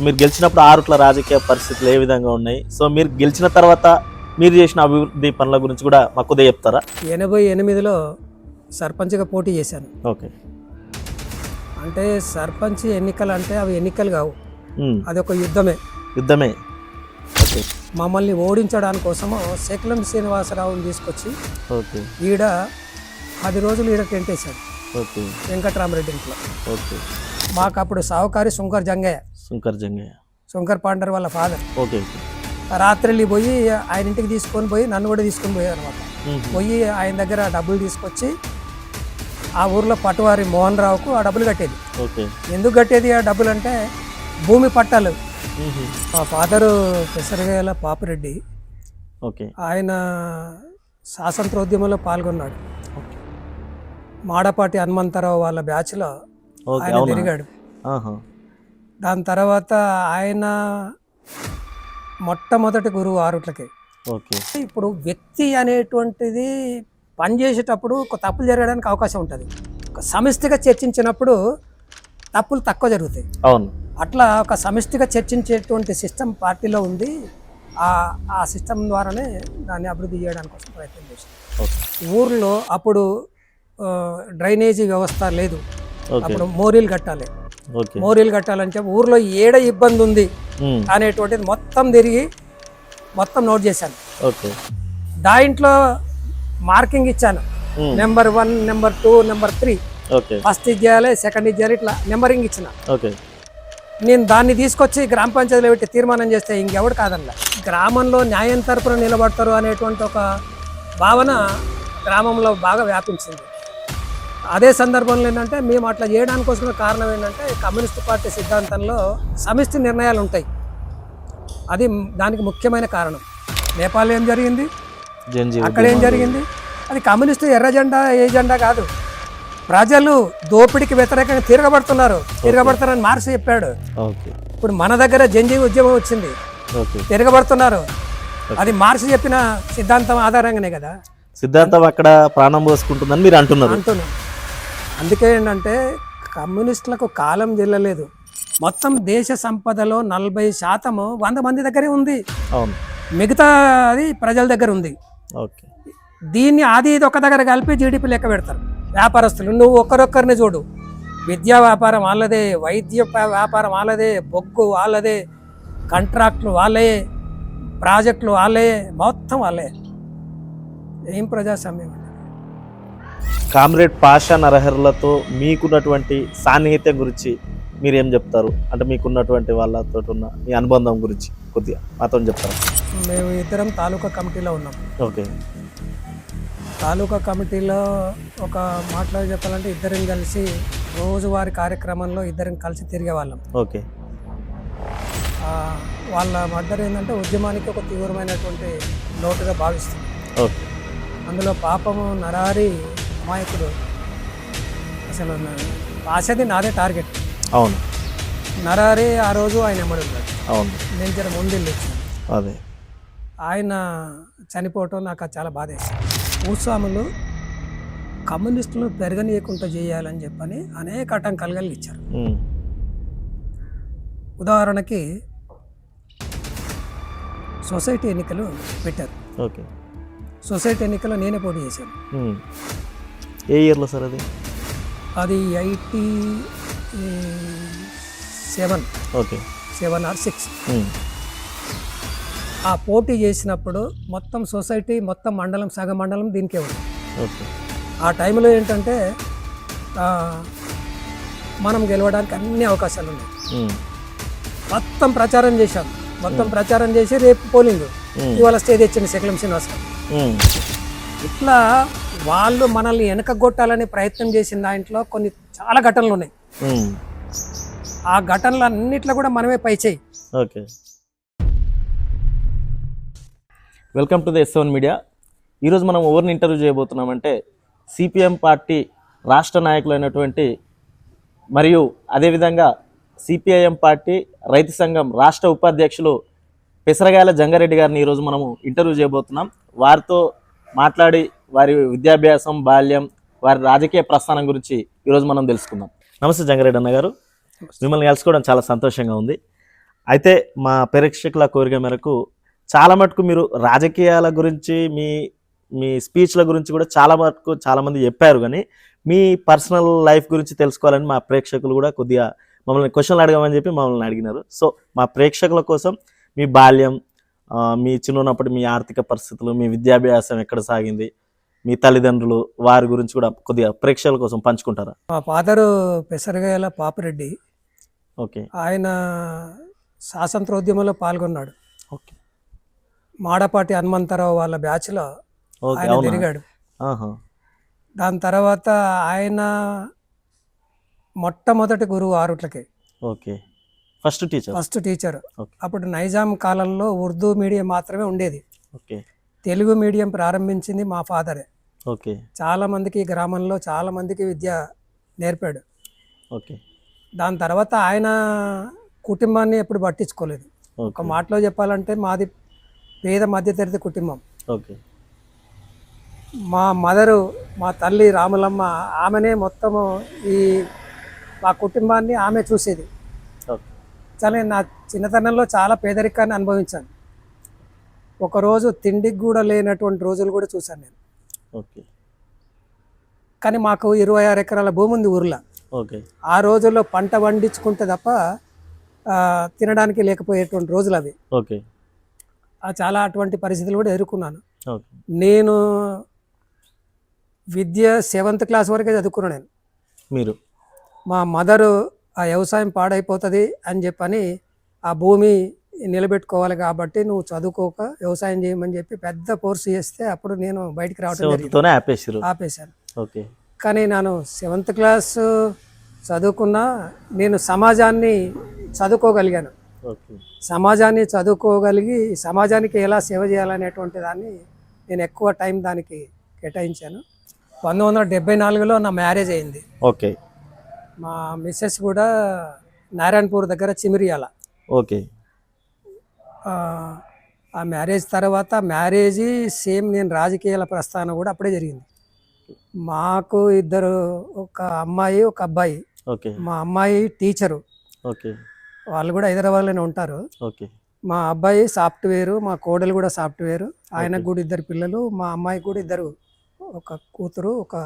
ఇప్పుడు మీరు గెలిచినప్పుడు ఆరుట్ల రాజకీయ పరిస్థితులు ఏ విధంగా ఉన్నాయి, సో మీరు గెలిచిన తర్వాత మీరు చేసిన అభివృద్ధి పనుల గురించి కూడా మాకు కొద్దిగా చెప్తారా? 88లో సర్పంచ్గా పోటీ చేశాను. ఓకే. అంటే సర్పంచ్ ఎన్నికలు అంటే అవి ఎన్నికలు కావు, అదొక యుద్ధమే. ఓకే. మమ్మల్ని ఓడించడానికి కోసము శేఖలం శ్రీనివాసరావుని తీసుకొచ్చి ఓకే ఈడ 10 రోజులు ఈడ టెంట్ వేశాడు. ఓకే. వెంకట్రామరెడ్డి ఇంట్లో. ఓకే. మాకు అప్పుడు సావుకారి శంకర్ జంగయ్య, శంకర్ పాండర్ వాళ్ళ ఫాదర్. ఓకే. రాత్రి పోయి ఆయన ఇంటికి తీసుకొని పోయి నన్ను కూడా తీసుకొని పోయారు అనమాట. పోయి ఆయన దగ్గర డబ్బులు తీసుకొచ్చి ఆ ఊర్లో పట్టువారి మోహన్ రావుకు ఆ డబ్బులు కట్టేది. ఓకే. ఎందుకు కట్టేది ఆ డబ్బులు అంటే భూమి పట్టాలు. మా ఫాదరు పెసరగాయల పాపిరెడ్డి. ఓకే. ఆయన స్వాతంత్రోద్యమంలో పాల్గొన్నాడు. మాడపాటి హనుమంతరావు వాళ్ళ బ్యాచ్లో ఆయన తిరిగాడు. దాని తర్వాత ఆయన మొట్టమొదటి గురువు ఆరుట్లకి. ఇప్పుడు వ్యక్తి అనేటువంటిది పనిచేసేటప్పుడు ఒక తప్పులు జరగడానికి అవకాశం ఉంటుంది. ఒక సమిష్టిగా చర్చించినప్పుడు తప్పులు తక్కువ జరుగుతాయి. అవును. అట్లా ఒక సమిష్టిగా చర్చించేటువంటి సిస్టమ్ పార్టీలో ఉంది. ఆ సిస్టమ్ ద్వారానే దాన్ని అభివృద్ధి చేయడానికి కోసం ప్రయత్నం చేశాం. ఊర్లో అప్పుడు డ్రైనేజీ వ్యవస్థ లేదు. అప్పుడు మోరీలు కట్టాలంటే ఊర్లో ఏడ ఇబ్బంది ఉంది అనేటువంటిది మొత్తం తిరిగి మొత్తం నోట్ చేశాను. దాంట్లో మార్కింగ్ ఇచ్చాను. నెంబర్ 1, నెంబర్ 2, నెంబర్ 3, ఫస్ట్ ఇది చేయాలి, సెకండ్ ఇది చేయాలి, ఇట్లా నెంబరింగ్ ఇచ్చిన. నేను దాన్ని తీసుకొచ్చి గ్రామ పంచాయతీలో పెట్టి తీర్మానం చేస్తే ఇంకెవడు కాదనలా. గ్రామంలో న్యాయం తరపున నిలబడతారు అనేటువంటి ఒక భావన గ్రామంలో బాగా వ్యాపించింది. అదే సందర్భంలో ఏంటంటే మేము అట్లా చేయడానికి వస్తున్న కారణం ఏంటంటే కమ్యూనిస్ట్ పార్టీ సిద్ధాంతంలో సమిష్టి నిర్ణయాలు ఉంటాయి. అది దానికి ముఖ్యమైన కారణం. నేపాల్లో ఏం జరిగింది, అక్కడ ఏం జరిగింది, అది కమ్యూనిస్టు ఎర్ర జెండా ఏ జెండా కాదు. ప్రజలు దోపిడీకి వ్యతిరేకంగా తిరగబడతారని మార్క్స్ చెప్పాడు. ఇప్పుడు మన దగ్గర జంజీవి ఉద్యమం వచ్చింది, తిరగబడుతున్నారు. అది మార్క్స్ చెప్పిన సిద్ధాంతం ఆధారంగానే కదా. సిద్ధాంతం అక్కడ ప్రాణం పోసుకుంటుందని మీరు అంటున్నారు. అందుకే ఏంటంటే కమ్యూనిస్టులకు కాలం చెల్లలేదు. మొత్తం దేశ సంపదలో 40% 100 మంది దగ్గరే ఉంది. మిగతా అది ప్రజల దగ్గర ఉంది. దీన్ని ఇది ఒక దగ్గర కలిపి జీడిపి లెక్క పెడతారు వ్యాపారస్తులు. నువ్వు ఒక్కరొక్కరిని చూడు, విద్యా వ్యాపారం వాళ్ళదే, వైద్య వ్యాపారం వాళ్ళదే, బొగ్గు వాళ్ళదే, కాంట్రాక్టులు వాళ్ళే, ప్రాజెక్టులు వాళ్ళే, మొత్తం వాళ్ళే. ఏం ప్రజాస్వామ్యం. కామ్రేడ్ పాషా నరహర్లతో మీకున్నటువంటి సాన్నిహిత్యం గురించి మీరేం చెప్తారు? అంటే మీకున్నటువంటి వాళ్ళతో ఉన్న మీ అనుబంధం గురించి కొద్దిగా మాతో చెప్తారు. మేము ఇద్దరం తాలూకా కమిటీలో ఉన్నాం. ఓకే. తాలూకా కమిటీలో ఒక మాట్లాడి చెప్పాలంటే ఇద్దరం కలిసి రోజువారి కార్యక్రమంలో ఇద్దరం కలిసి తిరిగే వాళ్ళం. ఓకే. వాళ్ళ మర్డర్ ఏంటంటే ఉద్యమానికి ఒక తీవ్రమైనటువంటి లోటుగా భావిస్తుంది. ఓకే. అందులో పాపము నరహరి అమాయకుడు. అసలు ఆశది నాదే టార్గెట్. అవును. నరహరి ఆ రోజు ఆయన ఎమ్మడి ఉన్నాడు. అవును. నేను జర ముందెళ్ళి వచ్చాను. అదే ఆయన చనిపోవటం నాకు చాలా బాధ వేసింది. భూస్వాములు కమ్యూనిస్టులను పెరగనీయకుండా చేయాలని చెప్పని అనేక ఆటంకాలు కలిగించారు. ఉదాహరణకి సొసైటీ ఎన్నికలు పెట్టారు. ఓకే. సొసైటీ ఎన్నికల్లో నేనే పోటీ చేశాను. ఏ ఇయర్లో సార్ అది? అది 87. ఓకే. 7 or 6. ఆ పోటీ చేసినప్పుడు మొత్తం సొసైటీ, మొత్తం మండలం, సగం మండలం దీనికే ఉంది. ఓకే. ఆ టైంలో ఏంటంటే మనం గెలవడానికి అన్ని అవకాశాలు ఉన్నాయి. మొత్తం ప్రచారం చేశాం. ప్రచారం చేసి రేపు పోలింగ్, ఇవాళ స్టేజ్ ఇచ్చింది శేఖలం శ్రీనివాసరావు. ఇట్లా వాళ్ళు మనల్ని వెనకగొట్టాలని ప్రయత్నం చేసిన దాంట్లో కొన్ని చాలా ఘటనలు ఉన్నాయి. ఆ ఘటనలు అన్నిట్లో కూడా మనమే పై చేయి. Okay. Welcome to the S7 media. ఈరోజు మనం ఎవరిని ఇంటర్వ్యూ చేయబోతున్నామంటే సిపిఎం పార్టీ రాష్ట్ర నాయకులైనటువంటి మరియు అదేవిధంగా సిపిఐఎం పార్టీ రైతు సంఘం రాష్ట్ర ఉపాధ్యక్షులు పెసరగాయల జంగారెడ్డి గారిని ఈరోజు మనము ఇంటర్వ్యూ చేయబోతున్నాం. వారితో మాట్లాడి వారి విద్యాభ్యాసం, బాల్యం, వారి రాజకీయ ప్రస్థానం గురించి ఈరోజు మనం తెలుసుకుందాం. నమస్తే జంగారెడ్డి అన్న గారు, మిమ్మల్ని కలుసుకోవడం చాలా సంతోషంగా ఉంది. అయితే మా ప్రేక్షకుల కోరిక మేరకు చాలా మటుకు మీరు రాజకీయాల గురించి మీ మీ స్పీచ్ల గురించి కూడా చాలా మటుకు చాలామంది చెప్పారు, కానీ మీ పర్సనల్ లైఫ్ గురించి తెలుసుకోవాలని మా ప్రేక్షకులు కూడా కొద్దిగా మమ్మల్ని క్వశ్చన్లు అడగమని చెప్పి మమ్మల్ని అడిగినారు. సో మా ప్రేక్షకుల కోసం మీ బాల్యం, మీ చిన్నప్పటి మీ ఆర్థిక పరిస్థితులు, మీ విద్యాభ్యాసం ఎక్కడ సాగింది, మీ తల్లిదండ్రులు వారి గురించి కూడా కొద్దిగా ప్రేక్షకుల కోసం పంచుకుంటారా? మా ఫాదరు పెసరగాయల పాపిరెడ్డి. ఓకే. ఆయన స్వాతంత్రోద్యమంలో పాల్గొన్నాడు. ఓకే. మాడపాటి హనుమంతరావు వాళ్ళ బ్యాచ్లో ఓకే. ఆయన అవునా? తిరిగాడు. ఆహా. దాని తర్వాత ఆయన మొట్టమొదటి గురువు ఆరుట్లకి, okay. First teacher. First teacher. Okay. అప్పుడు నైజాం కాలంలో ఉర్దూ మీడియం మాత్రమే ఉండేది. ఓకే. తెలుగు మీడియం ప్రారంభించింది మా ఫాదరే. ఓకే. చాలామందికి గ్రామంలో చాలామందికి విద్య నేర్పాడు. ఓకే. దాని తర్వాత ఆయన కుటుంబాన్ని ఎప్పుడు పట్టించుకోలేదు. ఒక ఓకే. మాటలో చెప్పాలంటే మాది పేద మధ్యతరగతి కుటుంబం. ఓకే. మా మదరు, మా తల్లి రాములమ్మ, ఆమెనే మొత్తము ఈ మా కుటుంబాన్ని ఆమె చూసేది. ఓకే. చాలా నా చిన్నతనంలో చాలా పేదరికాన్ని అనుభవించాను. ఒకరోజు తిండికి కూడా లేనటువంటి రోజులు కూడా చూశాను నేను. ఓకే. కానీ మాకు 26 ఎకరాల భూమి ఉంది ఊర్లో. ఓకే. ఆ రోజుల్లో పంట పండించుకుంటే తప్ప తినడానికి లేకపోయేటువంటి రోజులు అవి. ఓకే. చాలా అటువంటి పరిస్థితులు కూడా ఎదుర్కొన్నాను. ఓకే. నేను విద్య 7th క్లాస్ వరకే చదువుకున్నాను నేను. మీరు? మా మదరు ఆ వ్యవసాయం పాడైపోతుంది అని చెప్పని ఆ భూమి నిలబెట్టుకోవాలి కాబట్టి నువ్వు చదువుకోక వ్యవసాయం చేయమని చెప్పి పెద్ద ఫోర్స్ చేస్తే అప్పుడు నేను బయటికి రావడం జరిగింది. ఆపేశాను. ఓకే. కానీ నేను 7th క్లాస్ చదువుకున్నా నేను సమాజాన్ని చదువుకోగలిగాను. ఓకే. సమాజాన్ని చదువుకోగలిగి సమాజానికి ఎలా సేవ చేయాలనేటువంటి దాన్ని నేను ఎక్కువ టైం దానికి కేటాయించాను. 1974లో నా మ్యారేజ్ అయింది. ఓకే. మా మిస్సెస్ కూడా నారాయణపూర్ దగ్గర చిమిరియాల. ఓకే. ఆ మ్యారేజ్ తర్వాత మ్యారేజీ సేమ్ నేను రాజకీయాల ప్రస్థానం కూడా అప్పుడే జరిగింది. మాకు ఇద్దరు, ఒక అమ్మాయి ఒక అబ్బాయి. ఓకే. మా అమ్మాయి టీచరు. ఓకే. వాళ్ళు కూడా హైదరాబాద్లోనే ఉంటారు. ఓకే. మా అబ్బాయి సాఫ్ట్వేరు, మా కోడలు కూడా సాఫ్ట్వేరు. ఆయనకు కూడా 2 పిల్లలు, మా అమ్మాయికి కూడా 2, ఒక కూతురు ఒక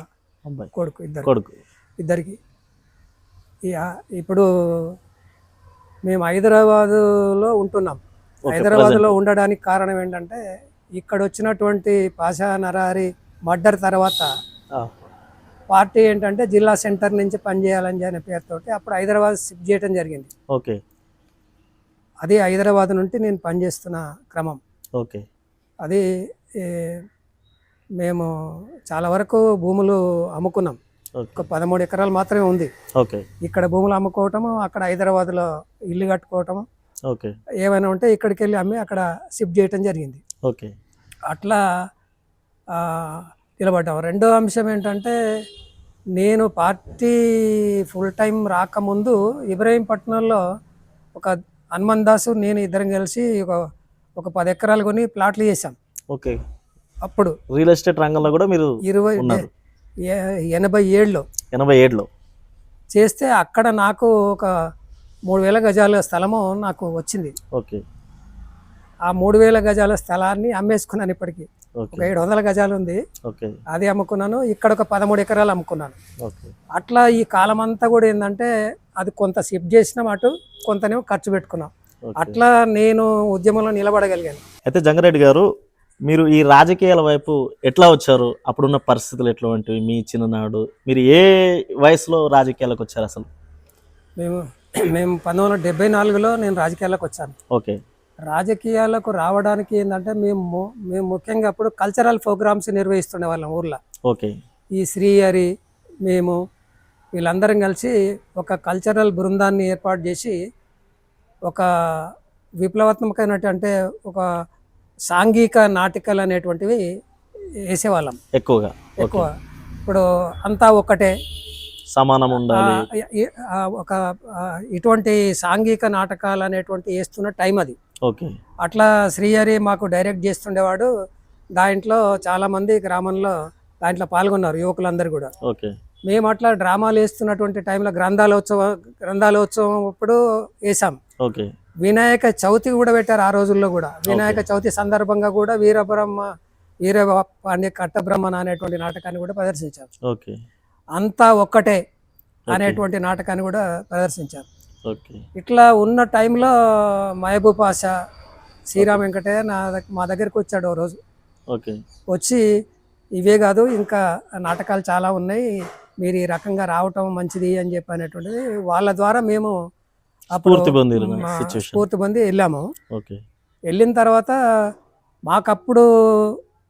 అబ్బాయి, కొడుకు, కొడుకు ఇద్దరికి. ఇప్పుడు మేము హైదరాబాదులో ఉంటున్నాం. హైదరాబాద్లో ఉండడానికి కారణం ఏంటంటే ఇక్కడ వచ్చినటువంటి పాషా నరహరి మర్డర్ తర్వాత పార్టీ ఏంటంటే జిల్లా సెంటర్ నుంచి పనిచేయాలని అనే పేరుతోటి అప్పుడు హైదరాబాద్ షిఫ్ట్ చేయడం జరిగింది. ఓకే. అది హైదరాబాద్ నుండి నేను పనిచేస్తున్న క్రమం. ఓకే. అది మేము చాలా వరకు భూములు అమ్ముకున్నాం. ఒక 13 ఎకరాలు మాత్రమే ఉంది. ఓకే. ఇక్కడ భూములు అమ్ముకోవటము, అక్కడ హైదరాబాద్లో ఇల్లు కట్టుకోవటము, ఓకే, ఏమైనా ఉంటే ఇక్కడికి వెళ్ళి అమ్మి అక్కడ షిఫ్ట్ చేయటం జరిగింది. ఓకే. అట్లా నిలబడ్డాం. రెండో అంశం ఏంటంటే నేను పార్టీ ఫుల్ టైం రాకముందు ఇబ్రహీంపట్నంలో ఒక హనుమంత్ దాసు నేను ఇద్దరం కలిసి ఒక 10 ఎకరాలు కొని ప్లాట్లు చేశాం. ఓకే. అప్పుడు రియల్ ఎస్టేట్ రంగంలో కూడా మీరు 87లో చేస్తే అక్కడ నాకు ఒక 3000 గజాల స్థలము నాకు వచ్చింది. ఓకే. ఆ 3000 గజాల స్థలాన్ని అమ్మేసుకున్నాను. ఇప్పటికి ఒక 700 గజాలు ఉంది. ఓకే. అది అమ్ముకున్నాను. ఇక్కడ ఒక 13 ఎకరాలు అమ్ముకున్నాను. ఓకే. అట్లా ఈ కాలం అంతా కూడా ఏంటంటే అది కొంత షిఫ్ట్ చేసినాం, అటు కొంతనేమో ఖర్చు పెట్టుకున్నాం. అట్లా నేను ఉద్యమంలో నిలబడగలిగాను. అయితే జంగారెడ్డి గారు, మీరు ఈ రాజకీయాల వైపు ఎట్లా వచ్చారు? అప్పుడున్న పరిస్థితులు ఎట్లాంటివి? మీ చిన్ననాడు మీరు ఏ వయసులో రాజకీయాలకు వచ్చారు అసలు? మేము 1974లో నేను రాజకీయాలకు వచ్చాను. ఓకే. రాజకీయాలకు రావడానికి ఏంటంటే మేము ముఖ్యంగా అప్పుడు కల్చరల్ ప్రోగ్రామ్స్ నిర్వహిస్తుండే వాళ్ళం ఊర్లో. ఓకే. ఈ శ్రీహరి, మేము వీళ్ళందరం కలిసి ఒక కల్చరల్ బృందాన్ని ఏర్పాటు చేసి ఒక విప్లవాత్మకమైనటువంటి అంటే ఒక సాంఘిక నాటికలు అనేటువంటివి వేసేవాళ్ళం ఎక్కువ. ఇప్పుడు అంతా ఒక్కటే, సమానం ఉండాలి, ఒక ఇటువంటి సాంఘిక నాటకాలు అనేటువంటి వేస్తున్న టైం అది. ఓకే. అట్లా శ్రీహరి మాకు డైరెక్ట్ చేస్తుండేవాడు. దాంట్లో చాలామంది గ్రామంలో దాంట్లో పాల్గొన్నారు, యువకులందరూ కూడా. ఓకే. మేము అట్లా డ్రామాలు వేస్తున్నటువంటి టైంలో గ్రంథాలోత్సవం అప్పుడు వేసాం. ఓకే. వినాయక చవితి కూడా పెట్టారు ఆ రోజుల్లో కూడా. వినాయక చవితి సందర్భంగా కూడా వీరపాండ్య కట్టబ్రహ్మణ అనేటువంటి నాటకాన్ని కూడా ప్రదర్శించారు. ఓకే. అంతా ఒక్కటే అనేటువంటి నాటకాన్ని కూడా ప్రదర్శించారు. ఓకే. ఇట్లా ఉన్న టైంలో మహబూబ్ పాషా, శ్రీరామ్ వెంకటయ్య మా దగ్గరికి వచ్చాడు ఓ రోజు. ఓకే. వచ్చి ఇవే కాదు ఇంకా నాటకాలు చాలా ఉన్నాయి, మీరు ఈ రకంగా రావటం మంచిది అని చెప్పి అనేటువంటిది వాళ్ళ ద్వారా మేము అప్పుడు స్ఫూర్తి పొంది వెళ్ళాము. ఓకే. వెళ్ళిన తర్వాత మాకప్పుడు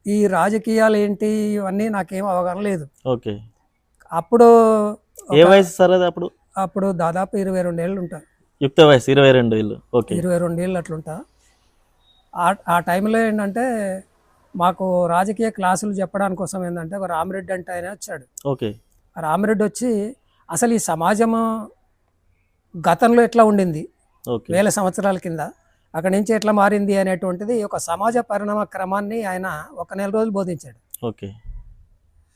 ఈ రాజకీయాలు ఏంటి ఇవన్నీ నాకేం అవగాహన లేదు. ఓకే. అప్పుడు ఏ వయసు సార్ అది? అప్పుడు దాదాపు 22 ఏళ్ళు ఉంటారు. యుక్త వయసు 22 ఏళ్ళు. ఓకే. 22 ఏళ్ళు అట్లుంటా. ఆ టైంలో ఏంటంటే మాకు రాజకీయ క్లాసులు చెప్పడానికి కోసం ఏంటంటే ఒక రామిరెడ్డి అంటే ఆయన వచ్చాడు. ఓకే. ఆ రామిరెడ్డి వచ్చి అసలు ఈ సమాజము గతంలో ఎట్లా ఉండింది, వేల సంవత్సరాల కింద అక్కడి నుంచి ఎట్లా మారింది అనేటువంటిది ఒక సమాజ పరిణామ క్రమాన్ని ఆయన 1 నెల రోజులు బోధించాడు. ఓకే.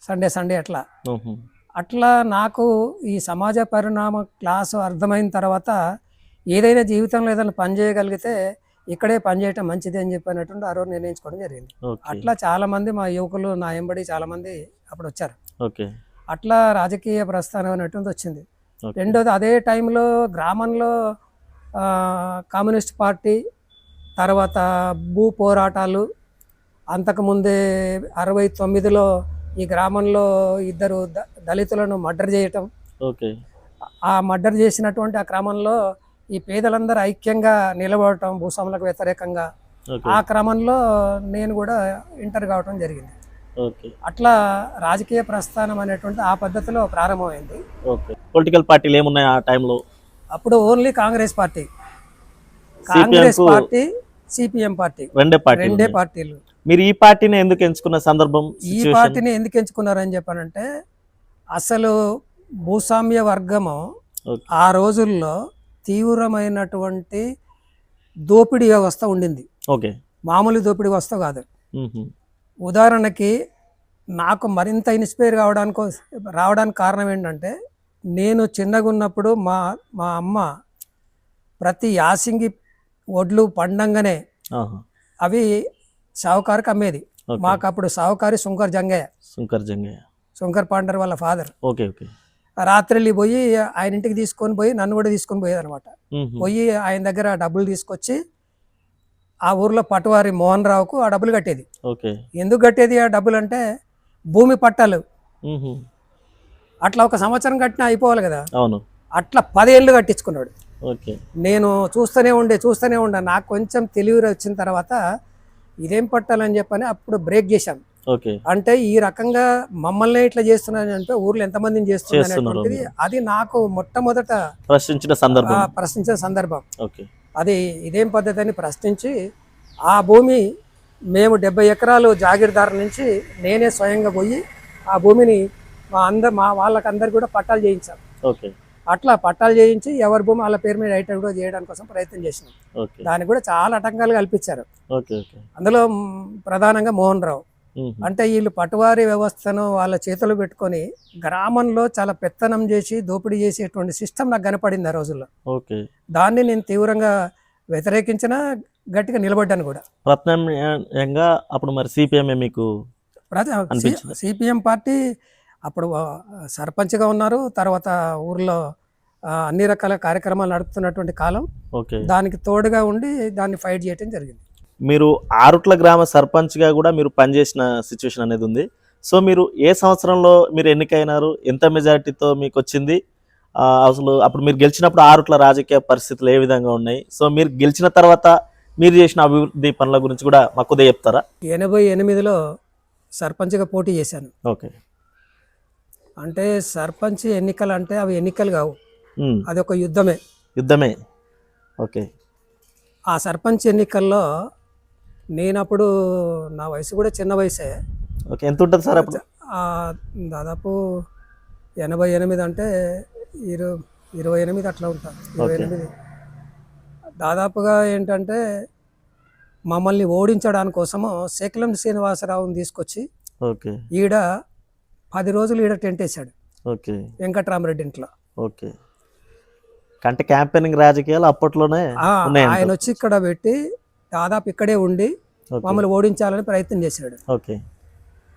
సండే అట్లా అట్లా నాకు ఈ సమాజ పరిణామ క్లాసు అర్థమైన తర్వాత ఏదైనా జీవితంలో ఏదైనా పని చేయగలిగితే ఇక్కడే పని చేయటం మంచిది అని చెప్పినట్టు ఆ రోజు నిర్ణయించుకోవడం జరిగింది. అట్లా చాలామంది మా యువకులు నా ఎంబడి చాలామంది అప్పుడు వచ్చారు. అట్లా రాజకీయ ప్రస్థానం అనేటువంటి వచ్చింది. రెండోది అదే టైంలో గ్రామంలో కమ్యూనిస్ట్ పార్టీ, తర్వాత భూ పోరాటాలు, అంతకుముందే 69లో ఈ గ్రామంలో 2 దళితులను మర్డర్ చేయటం. ఆ మర్డర్ చేసినటువంటి ఆ క్రమంలో ఈ పేదలందరూ ఐక్యంగా నిలబడటం భూస్వాములకు వ్యతిరేకంగా. ఆ క్రమంలో నేను కూడా ఎంటర్ కావటం జరిగింది. అట్లా రాజకీయ ప్రస్థానం అనేటువంటి ఆ పద్ధతిలో ప్రారంభమైంది. పొలిటికల్ పార్టీలు ఏమున్నాయి ఆ టైంలో? అప్పుడు only Congress party, CPM party, రెండే పార్టీలు. మీరు ఈ పార్టీని ఎందుకు ఎంచుకున్న సందర్భం? ఈ పార్టీని ఎందుకు ఎంచుకున్నారని చెప్పానంటే అసలు భూస్వామ్య వర్గము ఆ రోజుల్లో తీవ్రమైనటువంటి దోపిడీ వ్యవస్థ ఉండింది. మామూలు దోపిడీ వ్యవస్థ కాదు. ఉదాహరణకి నాకు మరింత ఇన్స్పైర్ రావడానికి కారణం ఏంటంటే నేను చిన్నగా ఉన్నప్పుడు మా అమ్మ ప్రతి యాసింగి వడ్లు పండంగానే అవి సావుకారికి అమ్మేది. మాకు అప్పుడు సావుకారి శంకర్ పాండర్ వాళ్ళ ఫాదర్. రాత్రి పోయి ఆయన ఇంటికి తీసుకొని పోయి నన్ను కూడా తీసుకొని పోయేది అనమాట. పోయి ఆయన దగ్గర డబ్బులు తీసుకొచ్చి ఆ ఊర్లో పటువారి మోహన్ రావుకు ఆ డబ్బులు కట్టేది. ఎందుకు కట్టేది ఆ డబ్బులు అంటే భూమి పట్టాలు. అట్లా 1 సంవత్సరం కట్టినా అయిపోవాలి కదా, అట్లా 10 ఏళ్ళు కట్టించుకున్నాడు. నేను చూస్తూనే ఉండే నాకు కొంచెం తెలివి వచ్చిన తర్వాత ఇదేం పట్టాలని చెప్పని అప్పుడు బ్రేక్ చేశాను. అంటే ఈ రకంగా మమ్మల్ని ఇట్లా చేస్తున్నాను అంటే ఊర్లో ఎంతమందిని చేస్తున్నారు, అది నాకు మొట్టమొదట ప్రశ్నించిన సందర్భం. అది ఇదేం పద్ధతి అని ప్రశ్నించి ఆ భూమి మేము 70 ఎకరాలు జాగీర్దారు నుంచి నేనే స్వయంగా పోయి ఆ భూమిని మా వాళ్ళకందరికి కూడా పట్టాలు చేయించాం. అట్లా పట్టాలు చేయించి ఎవరి భూమి వాళ్ళ పేరు మీద రైట్ కూడా చేయడానికి కోసం ప్రయత్నం చేసినాం. దానికి కూడా చాలా ఆటంకాలు కల్పించారు. అందులో ప్రధానంగా మోహన్ రావు అంటే వీళ్ళు పటువారీ వ్యవస్థను వాళ్ళ చేతులు పెట్టుకొని గ్రామంలో చాలా పెత్తనం చేసి దోపిడీ చేసేటువంటి సిస్టమ్ నాకు కనపడింది ఆ రోజుల్లో. దాన్ని నేను తీవ్రంగా వ్యతిరేకించిన, గట్టిగా నిలబడ్డాను కూడా. ప్రత్యామ్నాయంగా అప్పుడు మరి సిపిఎం పార్టీ అప్పుడు సర్పంచ్గా ఉన్నారు. తర్వాత ఊర్లో అన్ని రకాల కార్యక్రమాలు నడుపుతున్నటువంటి కాలం. దానికి తోడుగా ఉండి దాన్ని ఫైట్ చేయడం జరిగింది. మీరు ఆరుట్ల గ్రామ సర్పంచ్గా కూడా మీరు పనిచేసిన సిచ్యువేషన్ అనేది ఉంది. సో మీరు ఏ సంవత్సరంలో మీరు ఎన్నికైనారు, ఎంత మెజారిటీతో మీకు వచ్చింది, అసలు అప్పుడు మీరు గెలిచినప్పుడు ఆరుట్ల రాజకీయ పరిస్థితులు ఏ విధంగా ఉన్నాయి, సో మీరు గెలిచిన తర్వాత మీరు చేసిన అభివృద్ధి పనుల గురించి కూడా మాకు కొద్దిగా చెప్తారా? 88లో సర్పంచ్గా పోటీ చేశాను. అంటే సర్పంచ్ ఎన్నికలు అంటే అవి ఎన్నికలు కావు, అది ఒక యుద్ధమే. ఆ సర్పంచ్ ఎన్నికల్లో నేనప్పుడు నా వయసు కూడా చిన్న వయసే. ఎంత ఉంటుంది సార్ అప్పుడు? దాదాపు 88 అంటే 28 అట్లా ఉంటాను. 28 దాదాపుగా ఏంటంటే మమ్మల్ని ఓడించడానికి కోసము శేఖలం శ్రీనివాసరావుని తీసుకొచ్చి ఈడ 10 రోజులు ఈడ టెంట్ వేసాడు వెంకట్రామరెడ్డి ఇంట్లో. అంటే క్యాంపెయినింగ్ రాజకీయాలు అప్పట్లోనే ఉన్నాయంట. ఆయన వచ్చి ఇక్కడ పెట్టి దాదాపు ఇక్కడే ఉండి ఓకే. మమ్మల్ని ఓడించాలని ప్రయత్నం చేశాడు. ఓకే.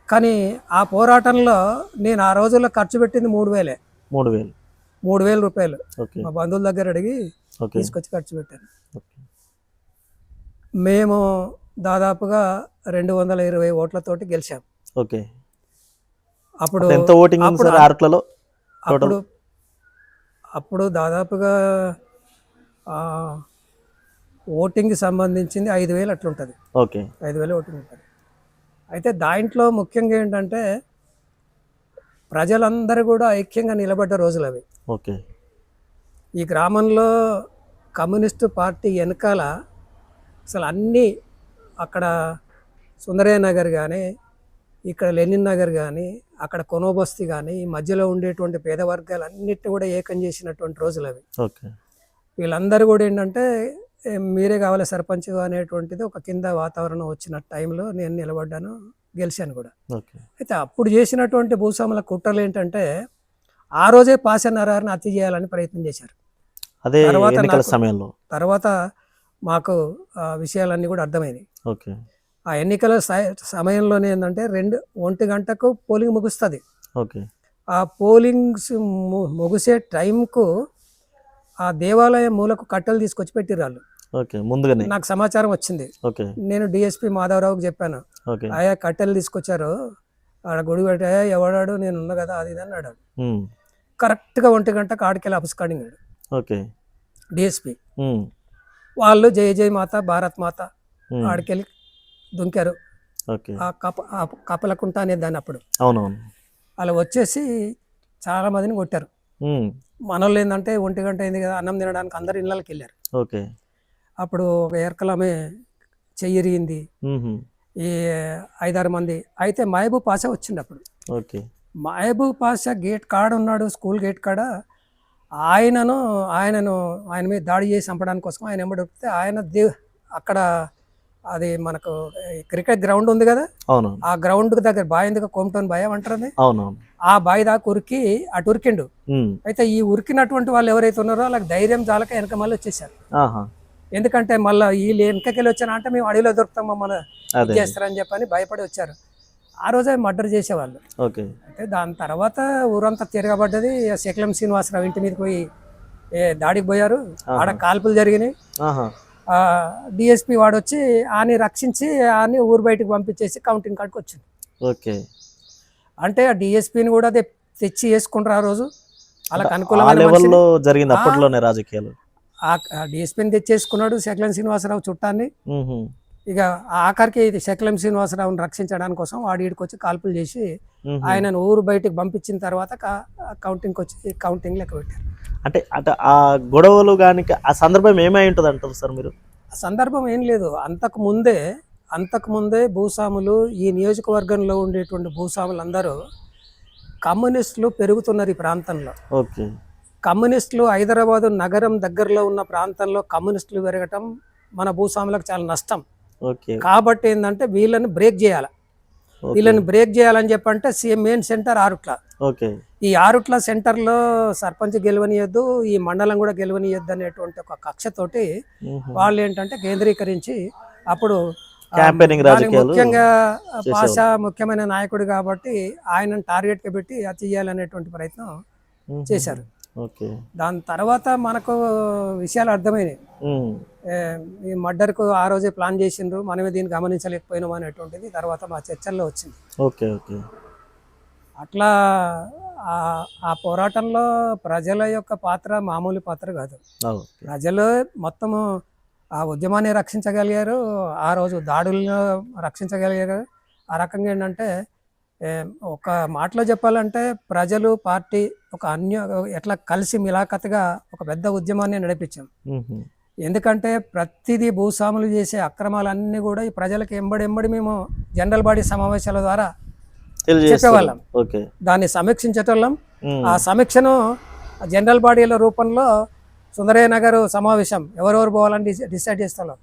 కానీ ఆ పోరాటంలో నేను ఆ రోజుల్లో ఖర్చు పెట్టింది 3,000 3,000. రూపాయలు ఓకే. మా బంధువుల దగ్గర అడిగి ఓకే. తీసుకొచ్చి ఖర్చు పెట్టాను. ఓకే. మేము దాదాపుగా 220 ఓట్లతోటి గెలిచాం. ఓకే. అప్పుడు ఎంత ఓటింగ్ ఉంది సార్ ఆరుట్లలో టోటల్? అప్పుడు దాదాపుగా ఓటింగ్కి సంబంధించింది 5,000 అట్లుంటుంది. ఓకే. 5,000 ఓటింగ్ ఉంటుంది. అయితే దాంట్లో ముఖ్యంగా ఏంటంటే ప్రజలందరూ కూడా ఐక్యంగా నిలబడ్డ రోజులు అవి. ఓకే. ఈ గ్రామంలో కమ్యూనిస్టు పార్టీ వెనకాల అసలు అన్నీ అక్కడ సుందరయ్య నగర్ కానీ, ఇక్కడ లెనిన్ నగర్ కానీ, అక్కడ కొనోబస్తి కానీ, ఈ మధ్యలో ఉండేటువంటి పేద వర్గాలు అన్నిటిని కూడా ఏకం చేసినటువంటి రోజులు అవి. ఓకే. వీళ్ళందరూ కూడా ఏంటంటే మీరే కావాలి సర్పంచ్ అనేటువంటిది ఒక కింద వాతావరణం వచ్చిన టైంలో నేను నిలబడ్డాను, గెలిచాను కూడా. ఓకే. అయితే అప్పుడు చేసినటువంటి భూస్వాముల కుట్రలు ఏంటంటే ఆ రోజే పాసన్నరారిని హత్య చేయాలని ప్రయత్నం చేశారు. అదే ఎన్నికల సమయంలో తర్వాత మాకు ఆ విషయాలన్నీ కూడా అర్థమైనాయి. ఓకే. ఆ ఎన్నికల సమయంలోనే ఏంటంటే 1 గంటకు పోలింగ్ ముగుస్తుంది. ఓకే. ఆ పోలింగ్స్ ముగిసే టైంకు ఆ దేవాలయం మూలకు కట్టెలు తీసుకొచ్చి పెట్టిర్రు వాళ్ళు. ఓకే. ముందుగానే నాకు సమాచారం వచ్చింది. ఓకే. నేను డిఎస్పి మాధవరావుకి చెప్పాను, ఓకే. ఆయా కట్టెలు తీసుకొచ్చారు, ఆడ గుడి పెట్టాయా, ఎవడాడు, నేను ఉన్నా కదా అది ఇది అన్నాడు. కరెక్ట్గా 1 గంటకు ఆడికెళ్ళి అపుస్కాడింగ్. ఓకే. డిఎస్పి వాళ్ళు జై జై మాత భారత్ మాత ఆడికెళ్ళి దుంకారు. ఓకే. ఆ కపలకుంట అనే దాన్ని అప్పుడు. అవునవును. అలా వచ్చేసి చాలా మందిని కొట్టారు. మనోళ్ళు ఏంటంటే 1 గంట అయింది కదా అన్నం తినడానికి అందరు ఇళ్ళకి వెళ్ళారు. ఓకే. అప్పుడు ఒక ఎరకలమే చెయ్యిరిగింది, ఈ 5-6 మంది. అయితే మహబూబ్ పాషా వచ్చిండు అప్పుడు. ఓకే. మహబూబ్ పాషా గేట్ కాడ ఉన్నాడు, స్కూల్ గేట్ కాడ. ఆయన మీద దాడి చేసి చంపడానికి కోసం ఆయన ఎంబడితే ఆయన అక్కడ అది మనకు క్రికెట్ గ్రౌండ్ ఉంది కదా, అవును, ఆ గ్రౌండ్ దగ్గర బాయ్ ఎందుకు కోమటోన్ బాయ్ అంటారు, అవునవును, ఆ బాయ్ దాకా ఉరికి అటు ఉరికిండు. అయితే ఈ ఉరికినటువంటి వాళ్ళు ఎవరైతే ఉన్నారో వాళ్ళకి ధైర్యం చాలక వెనక మళ్ళీ వచ్చేసారు. ఎందుకంటే మళ్ళీ వీళ్ళు వెనకకెళ్ళి వచ్చారా అంటే మేము అడవిలో దొరుకుతాం మమ్మల్ని చేస్తారని చెప్పని భయపడి వచ్చారు. ఆ రోజే మర్డర్ చేసేవాళ్ళు. ఓకే. అయితే దాని తర్వాత ఊరంతా తిరగబడ్డది. శకలం శ్రీనివాసరావు ఇంటి మీదకి పోయి దాడికి పోయారు, ఆడ కాల్పులు జరిగినాయి. డిఎస్పి వాడు వచ్చి ఆని రక్షించి ఆని ఊరు బయటకు పంపించేసి కౌంటింగ్ కాడికి వచ్చింది. ఓకే. అంటే ఆ డిఎస్పిని కూడా తెచ్చి వేసుకుంటారు ఆ రోజు. వాళ్ళకి అనుకూలంగా జరిగింది అప్పట్లోనే రాజకీయాలు. ఆ డిఎస్పిని తెచ్చేసుకున్నాడు శకలం శ్రీనివాసరావు చుట్టాన్ని. ఇక ఆఖరికి శకలం శ్రీనివాసరావుని రక్షించడానికి కోసం వాడు ఈడికి వచ్చి కాల్పులు చేసి ఆయనను ఊరు బయటకు పంపించిన తర్వాత కౌంటింగ్కి వచ్చి కౌంటింగ్ లెక్క పెట్టారు. అంటే ఆ గొడవలు కానీ ఆ సందర్భం ఏమై ఉంటుంది అంటారు సార్ మీరు? ఆ సందర్భం ఏం లేదు, అంతకుముందే భూస్వాములు, ఈ నియోజకవర్గంలో ఉండేటువంటి భూస్వాములు అందరూ కమ్యూనిస్టులు పెరుగుతున్నారు ఈ ప్రాంతంలో. ఓకే. కమ్యూనిస్టులు హైదరాబాదు నగరం దగ్గరలో ఉన్న ప్రాంతంలో కమ్యూనిస్టులు పెరగటం మన భూస్వాములకు చాలా నష్టం. కాబట్టి ఏంటంటే వీళ్ళని బ్రేక్ చేయాలని చెప్పంటే మెయిన్ సెంటర్ ఆరుట్ల. ఈ ఆరుట్ల సెంటర్లో సర్పంచ్ గెలవనియద్దు, ఈ మండలం కూడా గెలవనియద్దు అనేటువంటి ఒక కక్షతోటి వాళ్ళు ఏంటంటే కేంద్రీకరించి అప్పుడు ముఖ్యంగా పాషా ముఖ్యమైన నాయకుడు కాబట్టి ఆయనను టార్గెట్గా పెట్టి హత్య చేయాలనేటువంటి ప్రయత్నం చేశారు. దాని తర్వాత మనకు విషయాలు అర్థమైనాయి. ఈ మర్డర్కు ఆ రోజే ప్లాన్ చేసిండ్రు, మనమే దీన్ని గమనించలేకపోయినాం అనేటువంటిది తర్వాత మా చర్చల్లో వచ్చింది. అట్లా ఆ పోరాటంలో ప్రజల యొక్క పాత్ర మామూలు పాత్ర కాదు. ప్రజలు మొత్తము ఆ ఉద్యమాన్ని రక్షించగలిగారు, ఆ రోజు దాడులను రక్షించగలిగారు. ఆ రకంగా ఏంటంటే ఒక మాటలో చెప్పాలంటే ప్రజలు పార్టీ ఒక ఎట్లా కలిసి మిలాఖత్గా ఒక పెద్ద ఉద్యమాన్ని నడిపించాం. ఎందుకంటే ప్రతిదీ భూస్వాములు చేసే అక్రమాలన్నీ కూడా ఈ ప్రజలకు ఎంబడి మేము జనరల్ బాడీ సమావేశాల ద్వారా చెప్పేవాళ్ళం, దాన్ని సమీక్షించేటోళ్ళం. ఆ సమీక్షను జనరల్ బాడీల రూపంలో సుందరయ్య నగర్ సమావేశం ఎవరెవరు పోవాలని డిసైడ్ చేస్తాం.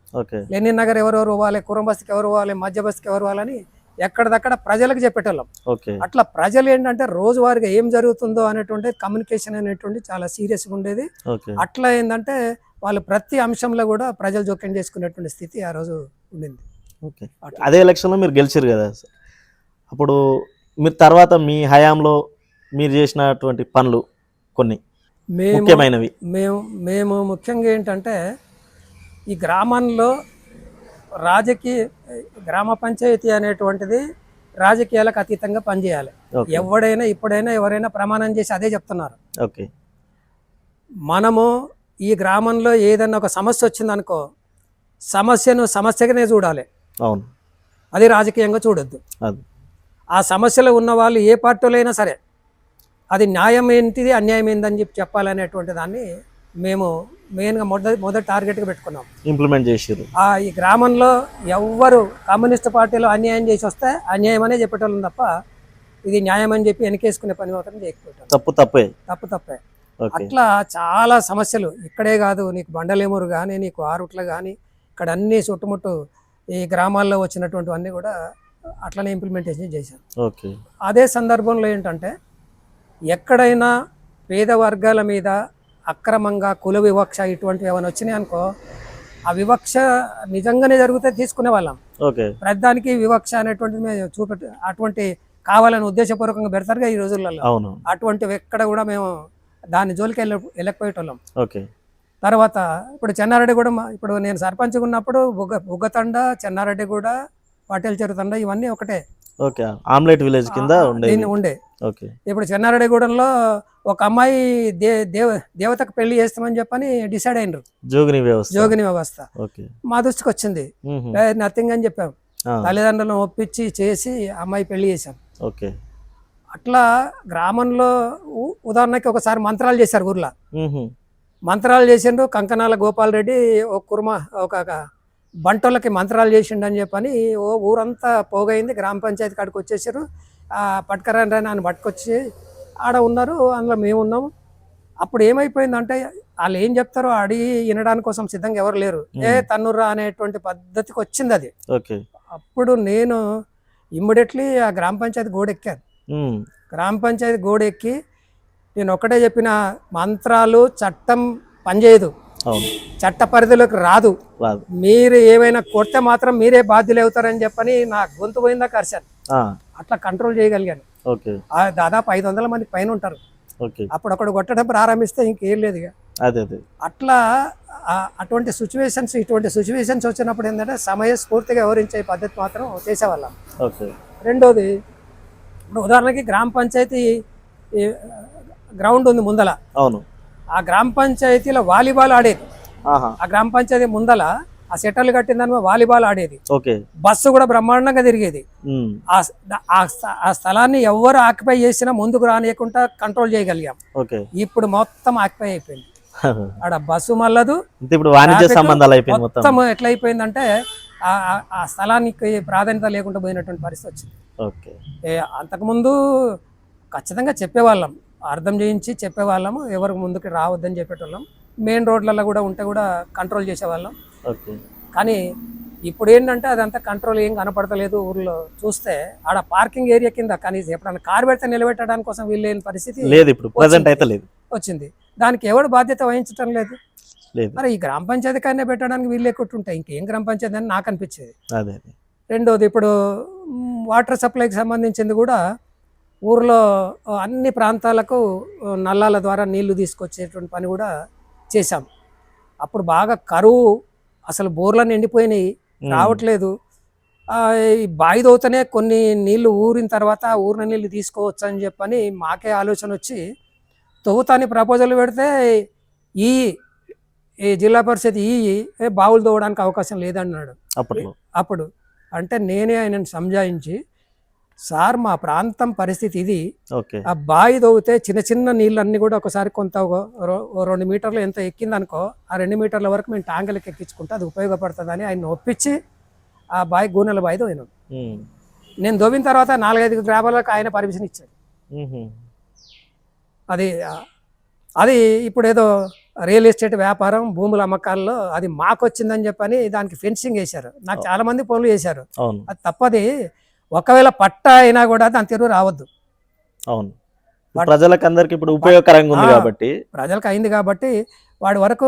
లెనిన్ నగర్ ఎవరెవరు పోవాలి, కురం బస్తికి ఎవరు పోవాలి, మధ్య బస్తికి ఎవరు పోవాలని ఎక్కడిదక్కడ ప్రజలకు చెప్పేటోళ్ళం. ఓకే. అట్లా ప్రజలు ఏంటంటే రోజువారీగా ఏం జరుగుతుందో అనేటువంటి కమ్యూనికేషన్ అనేటువంటి చాలా సీరియస్గా ఉండేది. ఓకే. అట్లా ఏంటంటే వాళ్ళు ప్రతి అంశంలో కూడా ప్రజలు జోక్యం చేసుకునేటువంటి స్థితి ఆ రోజు ఉండింది. ఓకే. అదే ఎలక్షన్లో మీరు గెలిచారు కదా, అప్పుడు మీరు తర్వాత మీ హయాంలో మీరు చేసినటువంటి పనులు కొన్ని ముఖ్యమైనవి. మేము ముఖ్యంగా ఏంటంటే ఈ గ్రామంలో గ్రామ పంచాయతీ అనేటువంటిది రాజకీయాలకు అతీతంగా పనిచేయాలి. ఎవడైనా ఇప్పుడైనా ఎవరైనా ప్రమాణం చేసి అదే చెప్తున్నారు. ఓకే. మనము ఈ గ్రామంలో ఏదైనా ఒక సమస్య వచ్చిందనుకో, సమస్యగానే చూడాలి. అవును. అది రాజకీయంగా చూడొద్దు. ఆ సమస్యలో ఉన్న వాళ్ళు ఏ పార్టీలో అయినా సరే అది న్యాయం ఏంటిది అన్యాయం ఏందని చెప్పాలనేటువంటి దాన్ని మేము మెయిన్గా మొదటి టార్గెట్గా పెట్టుకున్నాం. ఇంప్లిమెంట్ చేసారు. ఈ గ్రామంలో ఎవ్వరు కమ్యూనిస్ట్ పార్టీలో అన్యాయం చేసి వస్తే అన్యాయం అనే చెప్పేటోళ్ళం తప్ప ఇది న్యాయం అని చెప్పి వెనకేసుకునే పని మాత్రం చేయకపోతాం. తప్పే. అట్లా చాలా సమస్యలు ఇక్కడే కాదు, నీకు బండలేమూరు కానీ నీకు ఆరుట్ల కానీ ఇక్కడ అన్ని చుట్టుముట్టు ఈ గ్రామాల్లో వచ్చినటువంటివన్నీ కూడా అట్లనే ఇంప్లిమెంటేషన్ చేశాను. ఓకే. అదే సందర్భంలో ఏంటంటే ఎక్కడైనా పేద వర్గాల మీద అక్రమంగా కుల వివక్ష ఇటువంటివి ఏమైనా వచ్చినాయి అనుకో, ఆ వివక్ష నిజంగానే జరిగితే తీసుకునే వాళ్ళం. ప్రతిదానికి వివక్ష అనేటువంటిది మేము అటువంటి కావాలని ఉద్దేశపూర్వకంగా పెడతారుగా ఈ రోజులలో. అటువంటివి ఎక్కడ కూడా మేము దాని జోలికి వెళ్ళకపోయేటోళ్ళం. తర్వాత ఇప్పుడు చెన్నారెడ్డిగూడ, ఇప్పుడు నేను సర్పంచ్గా ఉన్నప్పుడు బుగ్గతండ, చెన్నారెడ్డిగూడ, పాటేల్ చెరుతండ ఇవన్నీ ఒకటే. ఆమ్లెట్ విలేజ్ కింద ఉండే. ఇప్పుడు చెన్నారెడ్డిగూడెంలో ఒక అమ్మాయి దేవతకు పెళ్లి చేస్తామని చెప్పని డిసైడ్ అయినరు. జోగిని వ్యవస్థ మా దృష్టికి వచ్చింది. నథింగ్ అని చెప్పాం. తల్లిదండ్రులను ఒప్పించి చేసి అమ్మాయి పెళ్లి చేశాం. అట్లా గ్రామంలో ఉదాహరణకి ఒకసారి మంత్రాలు చేశారు. ఊర్లో మంత్రాలు చేసిండు. కంకనాల గోపాల్ రెడ్డి ఒక బంటోళ్ళకి మంత్రాలు చేసిండు అని చెప్పని ఊరంతా పోగైంది. గ్రామ పంచాయతీ కాడికి వచ్చేసారు. పట్టుకరాని ఆయన పట్టుకొచ్చి ఆడ ఉన్నారు. అందులో మేము ఉన్నాము. అప్పుడు ఏమైపోయిందంటే వాళ్ళు ఏం చెప్తారో అడిగి వినడానికి కోసం సిద్ధంగా ఎవరు లేరు. తన్నుర్రా అనేటువంటి పద్ధతికి వచ్చింది అది. అప్పుడు నేను ఇమ్మీడియట్లీ ఆ గ్రామ పంచాయతీ గోడెక్కాను. గ్రామ పంచాయతీ గోడెక్కి నేను ఒకటే చెప్పిన, మంత్రాలు చట్టం పనిచేయదు, చట్ట పరిధిలోకి రాదు, మీరు ఏమైనా కొడితే మాత్రం మీరే బాధ్యులు అవుతారని చెప్పని నా గొంతు పోయిందా కరిశాను. అట్లా కంట్రోల్ చేయగలిగాను. దాదాపు 500 మందికి పైన ఉంటారు. అప్పుడు ఒకడు కొట్టడం ప్రారంభిస్తే ఇంకేం లేదు. అట్లా అటువంటి ఇటువంటి సిచ్యువేషన్స్ వచ్చినప్పుడు ఏంటంటే సమయస్ఫూర్తిగా వివరించే పద్ధతి మాత్రం చేసేవాళ్ళం. రెండోది, ఇప్పుడు ఉదాహరణకి గ్రామ పంచాయతీ గ్రౌండ్ ఉంది ముందల. ఆ గ్రామ పంచాయతీలో వాలీబాల్ ఆడేది. ఆ గ్రామ పంచాయతీ ముందల ఆ సెటర్లు కట్టిన దాని మీద వాలీబాల్ ఆడేది. బస్సు కూడా బ్రహ్మాండంగా తిరిగేది. ఆ స్థలాన్ని ఎవరు ఆక్యుపై చేసినా ముందుకు రానియకుండా కంట్రోల్ చేయగలిగాం. ఇప్పుడు మొత్తం ఆక్యుపై అయిపోయింది. ఆడ బస్సు మళ్ళదు, మొత్తం ఎట్లయిపోయిందంటే ఆ స్థలానికి ప్రాధాన్యత లేకుండా పోయినటువంటి పరిస్థితి వచ్చింది. అంతకుముందు ఖచ్చితంగా చెప్పేవాళ్ళం, అర్థం చేయించి చెప్పేవాళ్ళము, ఎవరికి ముందుకు రావద్దని చెప్పేటోళ్ళం. మెయిన్ రోడ్లలో కూడా ఉంటే కూడా కంట్రోల్ చేసేవాళ్ళం. కానీ ఇప్పుడు ఏంటంటే అదంతా కంట్రోల్ ఏం కనపడతలేదు. ఊర్లో చూస్తే ఆడ పార్కింగ్ ఏరియా కింద కనీసం ఎప్పుడన్నా కారు పెడితే నిలబెట్టడానికి కోసం వీళ్ళేని పరిస్థితి వచ్చింది. దానికి ఎవడు బాధ్యత వహించడం లేదు. మరి ఈ గ్రామ పంచాయతీ కానీ పెట్టడానికి వీళ్ళు ఎక్కుంటుంటాయి, ఇంకేం గ్రామ పంచాయతీ అని నాకు అనిపించేది. రెండోది, ఇప్పుడు వాటర్ సప్లైకి సంబంధించింది కూడా ఊర్లో అన్ని ప్రాంతాలకు నల్లాల ద్వారా నీళ్లు తీసుకొచ్చేటువంటి పని కూడా చేశాం. అప్పుడు బాగా కరువు, అసలు బోర్లను ఎండిపోయినాయి, రావట్లేదు. ఈ బావి దోతనే కొన్ని నీళ్లు ఊరిన తర్వాత ఊరిన నీళ్ళు తీసుకోవచ్చు అని చెప్పని మాకే ఆలోచన వచ్చి తవ్వుతాని ప్రపోజల్ పెడితే ఈ జిల్లా పరిషత్ బావులు తవ్వడానికి అవకాశం లేదన్నాడు. అప్పుడు అంటే నేనే ఆయనను సంజాయించి, సార్ మా ప్రాంతం పరిస్థితి ఇది, ఆ బావి తవ్వితే చిన్న చిన్న నీళ్ళన్నీ కూడా ఒకసారి కొంత 2 మీటర్లు ఎంత ఎక్కిందనుకో, ఆ 2 మీటర్ల వరకు మేము ట్యాంకులకు ఎక్కించుకుంటే అది ఉపయోగపడుతుందని ఆయన ఒప్పించి ఆ బావి గూనెల బావి తవ్వినాం. నేను తవ్విన తర్వాత 4-5 గ్రామాలకు ఆయన పర్మిషన్ ఇచ్చాడు. అది ఇప్పుడు ఏదో రియల్ ఎస్టేట్ వ్యాపారం, భూముల అమ్మకాల్లో అది మాకు వచ్చిందని చెప్పని దానికి ఫెన్సింగ్ వేశారు. నాకు చాలా మంది పనులు చేశారు. అది తప్పది. ఒకవేళ పట్టా అయినా కూడా దాని తిరుగు రావద్దు. అవును, ప్రజలకు అందరికి ఇప్పుడు ఉపయోగకరంగా ఉంది కాబట్టి ప్రజలకు అయింది కాబట్టి వాడి వరకు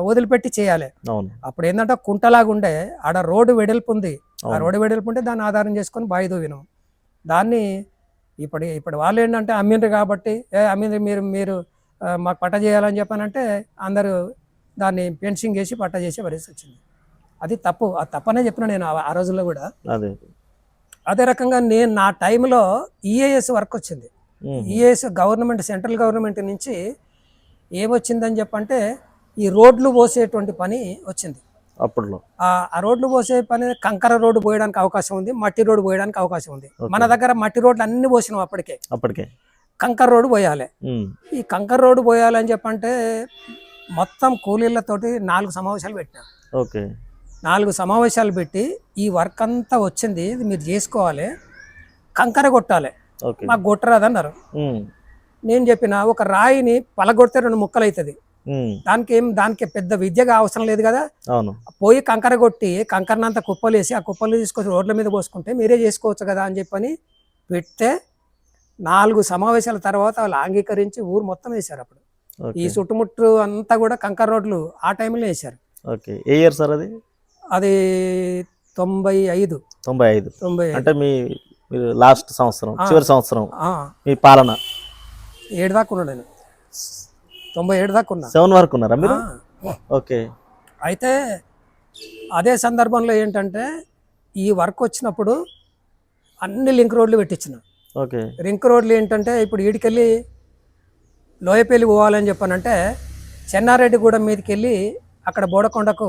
వదిలిపెట్టి చేయాలి. అవును అప్పుడు ఏంటంటే కుంటలాగా ఉండే ఆడ రోడ్డు వెడల్పు ఉంది. ఆ రోడ్డు వెడల్పు ఉంటే దాన్ని ఆధారం చేసుకొని బావి తవ్వినాం. దాన్ని ఇప్పుడు వాళ్ళు ఏంటంటే అమ్మిండ్రు కాబట్టి అమ్మిండ్రు మీరు మాకు పట్ట చేయాలని చెప్పానంటే అందరూ దాన్ని ఫెన్సింగ్ చేసి పట్ట చేసే పరిస్థితి వచ్చింది. అది తప్పు. ఆ తప్పనే చెప్పిన నేను ఆ రోజుల్లో కూడా. అదే రకంగా నేను నా టైంలో ఈఏఎస్ వర్క్ వచ్చింది. ఈఏఎస్ గవర్నమెంట్, సెంట్రల్ గవర్నమెంట్ నుంచి ఏమొచ్చిందని చెప్పంటే ఈ రోడ్లు పోసేటువంటి పని వచ్చింది అప్పట్లో. ఆ రోడ్లు పోసే పని కంకర రోడ్డు పోయడానికి అవకాశం ఉంది, మట్టి రోడ్డు పోయడానికి అవకాశం ఉంది. మన దగ్గర మట్టి రోడ్లు అన్ని పోసినాం అప్పటికే. కంకర రోడ్డు పోయాలి. ఈ కంకర రోడ్డు పోయాలని చెప్పంటే మొత్తం కూలీలతోటి 4 సమావేశాలు పెట్టినా. 4 సమావేశాలు పెట్టి ఈ వర్క్ అంతా వచ్చింది, ఇది మీరు చేసుకోవాలి, కంకర కొట్టాలి, మాకు కొట్టరాదన్నారు. నేను చెప్పిన ఒక రాయిని పలగొడితే 2 ముక్కలు అవుతుంది, దానికి పెద్ద విద్యగా అవసరం లేదు కదా, పోయి కంకర కొట్టి కంకరనంతా కుప్పలేసి ఆ కుప్పలు తీసుకొచ్చి రోడ్ల మీద పోసుకుంటే మీరే చేసుకోవచ్చు కదా అని చెప్పని పెడితే 4 సమావేశాల తర్వాత వాళ్ళు అంగీకరించి ఊరు మొత్తం వేశారు. అప్పుడు ఈ చుట్టుముట్టు అంతా కూడా కంకర రోడ్లు ఆ టైంలో వేశారు. ఏ ఇయర్ సార్ అది? అది 95. అంటే మీ లాస్ట్ సంవత్సరం, చివరి సంవత్సరం మీ పాలన. 7 దాకా ఉన్నాడు నేను, 97 దాకా ఉన్నా. 7 వరకు ఉన్నారా మీరు? అయితే అదే సందర్భంలో ఏంటంటే ఈ వర్క్ వచ్చినప్పుడు అన్ని లింక్ రోడ్లు పెట్టించిన. లింక్ రోడ్లు ఏంటంటే ఇప్పుడు ఈడికెళ్ళి లోయపల్లి పోవాలని చెప్పానంటే చెన్నారెడ్డిగూడెం మీదకి వెళ్ళి అక్కడ బోడకొండకు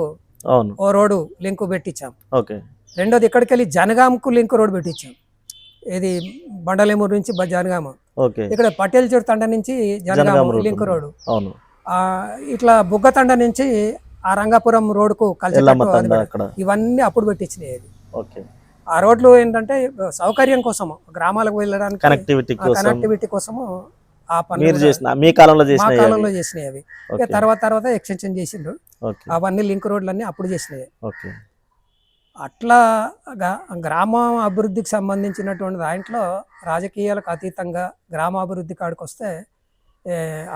ఓ రోడ్డు లింక్ పెట్టించాం. రెండోది ఇక్కడికి వెళ్ళి జనగాంకు లింక్ రోడ్ పెట్టించాం. ఇది బండలేమూరు నుంచి జనగామ, ఇక్కడ పటేల్ చెడు తండ నుంచి జనగామ లింక్ రోడ్డు, ఇట్లా బుగ్గతండ నుంచి ఆ రంగాపురం రోడ్డుకు కలిసి ఇవన్నీ అప్పుడు పెట్టించినాయి. ఆ రోడ్లు ఏంటంటే సౌకర్యం కోసము, గ్రామాలకు వెళ్ళడానికి కనెక్టివిటీ కోసము ఆ పనులు మా కాలంలో చేసినాయి అవి. తర్వాత ఎక్స్టెన్షన్ చేసిండ్రు. అవన్నీ లింక్ రోడ్లన్నీ అప్పుడు చేసినాయి. అట్లా గ్రామ అభివృద్ధికి సంబంధించినటువంటి దాంట్లో రాజకీయాలకు అతీతంగా గ్రామాభివృద్ధి కాడికి వస్తే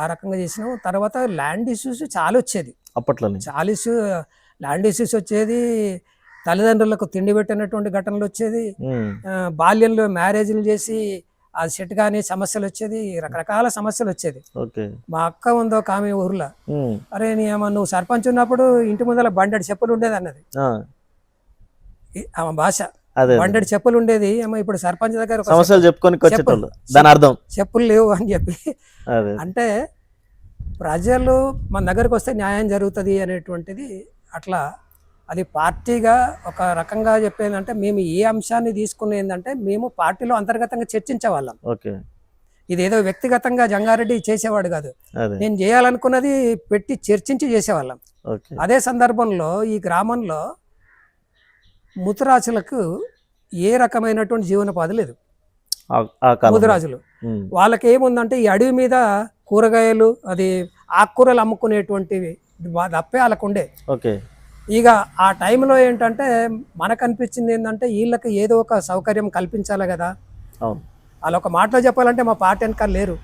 ఆ రకంగా చేసినాం. తర్వాత ల్యాండ్ ఇష్యూస్ చాలా వచ్చేది అప్పట్లో, ల్యాండ్ ఇష్యూస్ వచ్చేది. తల్లిదండ్రులకు తిండి పెట్టినటువంటి ఘటనలు వచ్చేది. బాల్యంలో మ్యారేజ్లు చేసి అది సెట్ కానీ సమస్యలు వచ్చేది, రకరకాల సమస్యలు వచ్చేది. మా అక్క ఉందో ఒక ఆమె ఊర్లో, అరే నువ్వు సర్పంచ్ ఉన్నప్పుడు ఇంటి ముందర బండెడు చెప్పులు ఉండేది అన్నది. ఆమె భాష బండెడు చెప్పులు ఉండేది, ఏమో ఇప్పుడు సర్పంచ్ దగ్గర సమస్యలు చెప్పుకొని చెప్పులు లేవు అని చెప్పి. అంటే ప్రజలు మన దగ్గరకు వస్తే న్యాయం జరుగుతుంది అనేటువంటిది అట్లా. అది పార్టీగా ఒక రకంగా చెప్పేదంటే మేము ఏ అంశాన్ని తీసుకుని ఏంటంటే మేము పార్టీలో అంతర్గతంగా చర్చించేవాళ్ళం. ఇదేదో వ్యక్తిగతంగా జంగారెడ్డి చేసేవాడు కాదు, నేను చేయాలనుకున్నది పెట్టి చర్చించి చేసేవాళ్ళం. అదే సందర్భంలో ఈ గ్రామంలో ముతురాజులకు ఏ రకమైనటువంటి జీవనోపాధి లేదు. ముతురాజులు వాళ్ళకి ఏముందంటే ఈ అడవి మీద కూరగాయలు, అది ఆకుకూరలు అమ్ముకునేటువంటివి తప్పే వాళ్ళకు ఉండే. ఇక ఆ టైంలో ఏంటంటే మనకు అనిపించింది ఏంటంటే వీళ్ళకి ఏదో ఒక సౌకర్యం కల్పించాలి కదా. వాళ్ళు ఒక మాటలో చెప్పాలంటే మా పార్టీ వెనకాల లేరు,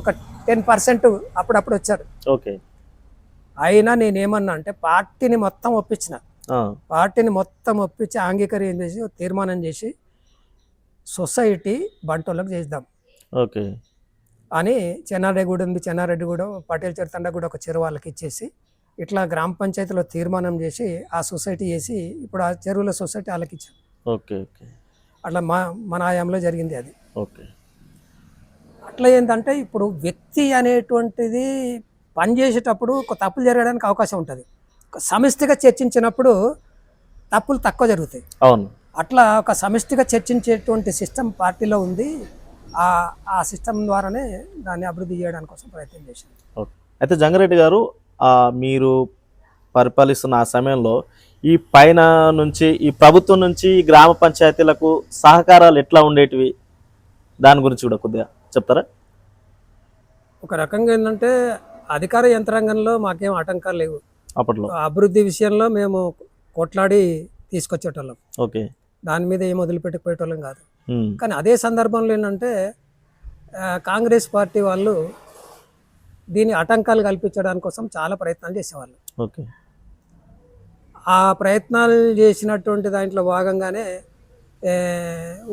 ఒక 10% అప్పుడప్పుడు వచ్చారు. అయినా నేనేమన్నా అంటే పార్టీని మొత్తం ఒప్పించి అంగీకరించి తీర్మానం చేసి సొసైటీ బంటోళ్ళకి చేద్దాం అని చెన్నారెడ్డిగూడెం పటేల్ చెరుతండ కూడా ఒక చెరువు వాళ్ళకి ఇచ్చేసి ఇట్లా గ్రామ పంచాయతీలో తీర్మానం చేసి ఆ సొసైటీ చేసి ఇప్పుడు ఆ చెరువుల సొసైటీ వాళ్ళకి ఇచ్చాం. అట్లా మన ఆయాంలో జరిగింది అది. అట్లా ఏంటంటే ఇప్పుడు వ్యక్తి అనేటువంటిది పనిచేసేటప్పుడు ఒక తప్పులు జరగడానికి అవకాశం ఉంటుంది. సమిష్టిగా చర్చించినప్పుడు తప్పులు తక్కువ జరుగుతాయి. అట్లా ఒక సమిష్టిగా చర్చించేటువంటి సిస్టమ్ పార్టీలో ఉంది. ఆ సిస్టమ్ ద్వారానే దాన్ని అభివృద్ధి చేయడానికి కోసం ప్రయత్నం చేశాను. అయితే జంగారెడ్డి గారు, మీరు పరిపాలిస్తున్న ఆ సమయంలో ఈ పైన నుంచి, ఈ ప్రభుత్వం నుంచి గ్రామ పంచాయతీలకు సహకారాలు ఎట్లా ఉండేటివి, దాని గురించి కూడా కొద్దిగా చెప్తారా? ఒక రకంగా ఏంటంటే అధికార యంత్రాంగంలో మాకేం ఆటంకాలు లేవు. అప్పట్లో అభివృద్ధి విషయంలో మేము కొట్లాడి తీసుకొచ్చేటోళ్ళం. దాని మీద ఏం వదిలిపెట్టకపోయేటోళ్ళం కాదు. కానీ అదే సందర్భంలో ఏంటంటే కాంగ్రెస్ పార్టీ వాళ్ళు దీని ఆటంకాలు కల్పించడానికి కోసం చాలా ప్రయత్నాలు చేసేవాళ్ళు. ఓకే. ఆ ప్రయత్నాలు చేసినటువంటి దాంట్లో భాగంగానే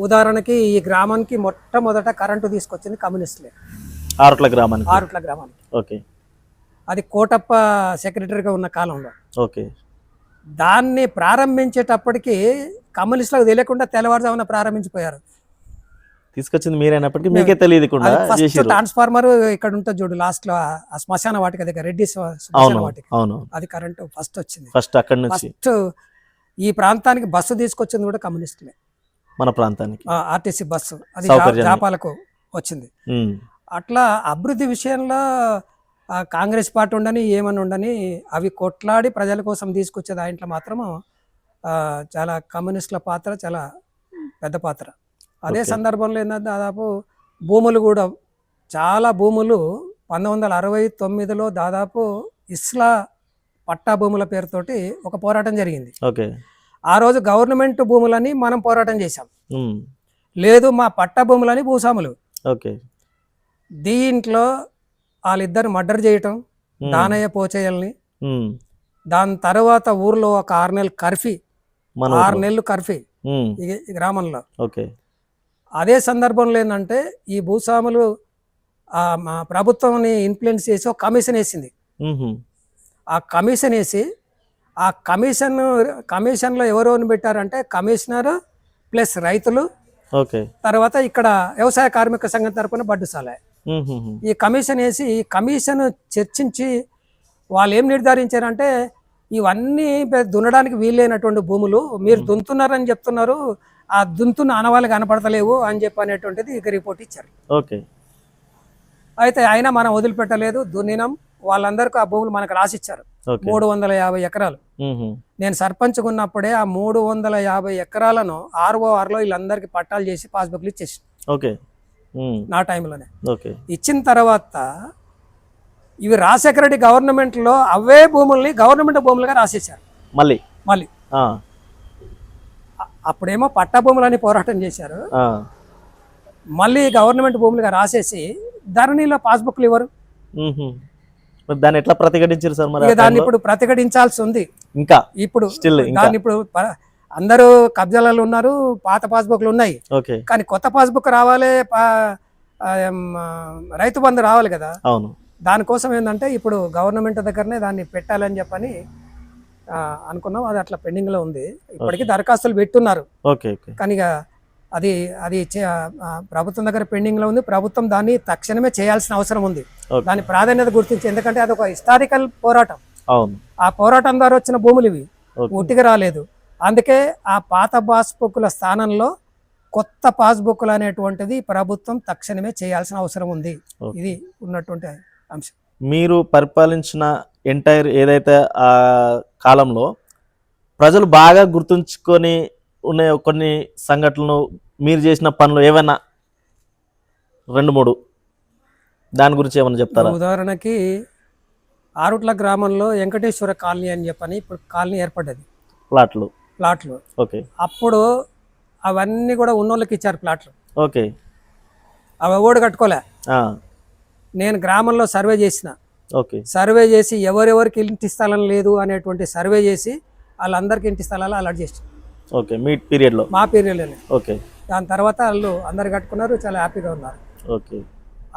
ఉదాహరణకి ఈ గ్రామానికి మొట్టమొదట కరెంటు తీసుకొచ్చింది కమ్యూనిస్టులే. ఆరుట్ల గ్రామానికి. ఓకే. అది కోటప్ప సెక్రటరీగా ఉన్న కాలంలో. ఓకే. దాన్ని ప్రారంభించేటప్పటికి కమ్యూనిస్టులకు తెలియకుండా తెల్లవారుజామున ప్రారంభించిపోయారు. తీసుకొచ్చింది మీరైనప్పటికీ మీకే తెలియదు. ఫస్ట్ ట్రాన్స్ఫార్మర్ ఇక్కడ ఉంటుంది చూడు, లాస్ట్ లో ఆ శ్మశాన వాటిక దగ్గర, రెడ్డి శ్మశాన వాటిక, అది కరెంటు ఫస్ట్ వచ్చింది. ఫస్ట్ ఈ ప్రాంతానికి బస్సు తీసుకొచ్చింది కూడా కమ్యూనిస్టులే. మన ప్రాంతానికి ఆర్టీసీ బస్సు, అది జాపాలకు వచ్చింది. అట్లా అభివృద్ధి విషయంలో కాంగ్రెస్ పార్టీ ఉండని ఏమని ఉండని అవి కొట్లాడి ప్రజల కోసం తీసుకొచ్చే దాంట్లో మాత్రము చాలా కమ్యూనిస్టుల పాత్ర చాలా పెద్ద పాత్ర. అదే సందర్భంలో ఏంటంటే దాదాపు భూములు కూడా చాలా భూములు 1969లో దాదాపు ఇస్లా పట్టా భూముల పేరుతోటి ఒక పోరాటం జరిగింది. ఆ రోజు గవర్నమెంట్ భూములని మనం పోరాటం చేశాం. లేదు మా పట్టా భూములని భూస్వాములు. దీంట్లో వాళ్ళిద్దరు మర్డర్ చేయటం, దానయ్య పోచేయల్ని. దాని తర్వాత ఊర్లో ఒక 6 నెలలు కర్ఫీ, 6 నెలలు కర్ఫీ ఈ గ్రామంలో. అదే సందర్భంలో ఏంటంటే ఈ భూస్వాములు మా ప్రభుత్వాన్ని ఇన్ఫ్లుయెన్స్ చేసి ఒక కమిషన్ వేసింది. ఆ కమిషన్ వేసి ఆ కమిషన్లో ఎవరెవరిని పెట్టారంటే కమిషనర్ ప్లస్ రైతులు, తర్వాత ఇక్కడ వ్యవసాయ కార్మిక సంఘం తరపున బడ్డుసాలే. ఈ కమిషన్ వేసి ఈ కమిషన్ చర్చించి వాళ్ళు ఏం నిర్ధారించారంటే ఇవన్నీ దున్నడానికి వీలైనటువంటి భూములు, మీరు దున్నుతున్నారని చెప్తున్నారు, ఆ దున్తున్న ఆనవాళ్ళు కనపడతలేవు అని చెప్పి అనేటువంటిది ఇక రిపోర్ట్ ఇచ్చారు. అయితే అయినా మనం వదిలిపెట్టలేదు, దున్నినం. వాళ్ళందరికీ ఆ భూములు మనకు రాసిచ్చారు. 350 ఎకరాలు. నేను సర్పంచ్ ఉన్నప్పుడే ఆ 350 ఎకరాలను RORలో వీళ్ళందరికీ పట్టాలు చేసి పాస్బుక్లు ఇచ్చేసి నా టైంలోనే ఇచ్చిన తర్వాత ఇవి రాజశేఖర రెడ్డి గవర్నమెంట్లో అవే భూముల్ని గవర్నమెంట్ భూములుగా రాసేసారు. మళ్ళీ అప్పుడేమో పట్టా భూములని పోరాటం చేశారు, మళ్ళీ గవర్నమెంట్ భూములుగా రాసేసి ధరణిలో పాస్బుక్లు ఇవ్వరు. దాన్ని ఎట్లా ప్రతిఘటించారు సార్? మరి దాన్ని ఇప్పుడు ప్రతిఘటించాల్సి ఉంది. ఇంకా ఇప్పుడు దాన్ని ఇప్పుడు అందరూ కబ్జాలలో ఉన్నారు, పాత పాస్బుక్లు ఉన్నాయి, కానీ కొత్త పాస్బుక్ రావాలి, రైతు బంధు రావాలి కదా. దానికోసం ఏంటంటే ఇప్పుడు గవర్నమెంట్ దగ్గరనే దాన్ని పెట్టాలని చెప్పని అనుకున్నాం. అది అట్లా పెండింగ్ లో ఉంది. ఇప్పటికీ దరఖాస్తులు పెట్టున్నారు, కానీ అది ప్రభుత్వం దగ్గర పెండింగ్ లో ఉంది. ప్రభుత్వం దాన్ని తక్షణమే చేయాల్సిన అవసరం ఉంది. దాని ప్రాధాన్యత గుర్తించి, ఎందుకంటే అది ఒక హిస్టారికల్ పోరాటం. ఆ పోరాటం ద్వారా వచ్చిన భూములు ఇవి, ఒట్టిగా రాలేదు. అందుకే ఆ పాత పాస్బుక్ల స్థానంలో కొత్త పాస్బుక్లు అనేటువంటిది ప్రభుత్వం తక్షణమే చేయాల్సిన అవసరం ఉంది. ఇది ఉన్నటువంటి అంశం. మీరు పరిపాలించిన ఎంటైర్ ఏదైతే ఆ కాలంలో ప్రజలు బాగా గుర్తుంచుకొని ఉన్న కొన్ని సంఘటనలు, మీరు చేసిన పనులు ఏమైనా 2-3 దాని గురించి ఏమైనా చెప్తారా? ఉదాహరణకి ఆరుట్ల గ్రామంలో వెంకటేశ్వర కాలనీ అని చెప్పని ఇప్పుడు కాలనీ ఏర్పడ్డది. ప్లాట్లు అప్పుడు అవన్నీ కూడా ఉన్నోళ్ళకి ఇచ్చారు ప్లాట్లు. అవి ఎవడు కట్టుకోలే. నేను గ్రామంలో సర్వే చేసిన, సర్వే చేసి ఎవరెవరికి ఇంటి స్థలం లేదు అనేటువంటి సర్వే చేసి వాళ్ళందరికీ ఇంటి స్థలాలు అలాట్ చేసి మా పీరియడ్లోనే. దాని తర్వాత వాళ్ళు అందరు కట్టుకున్నారు, చాలా హ్యాపీగా ఉన్నారు.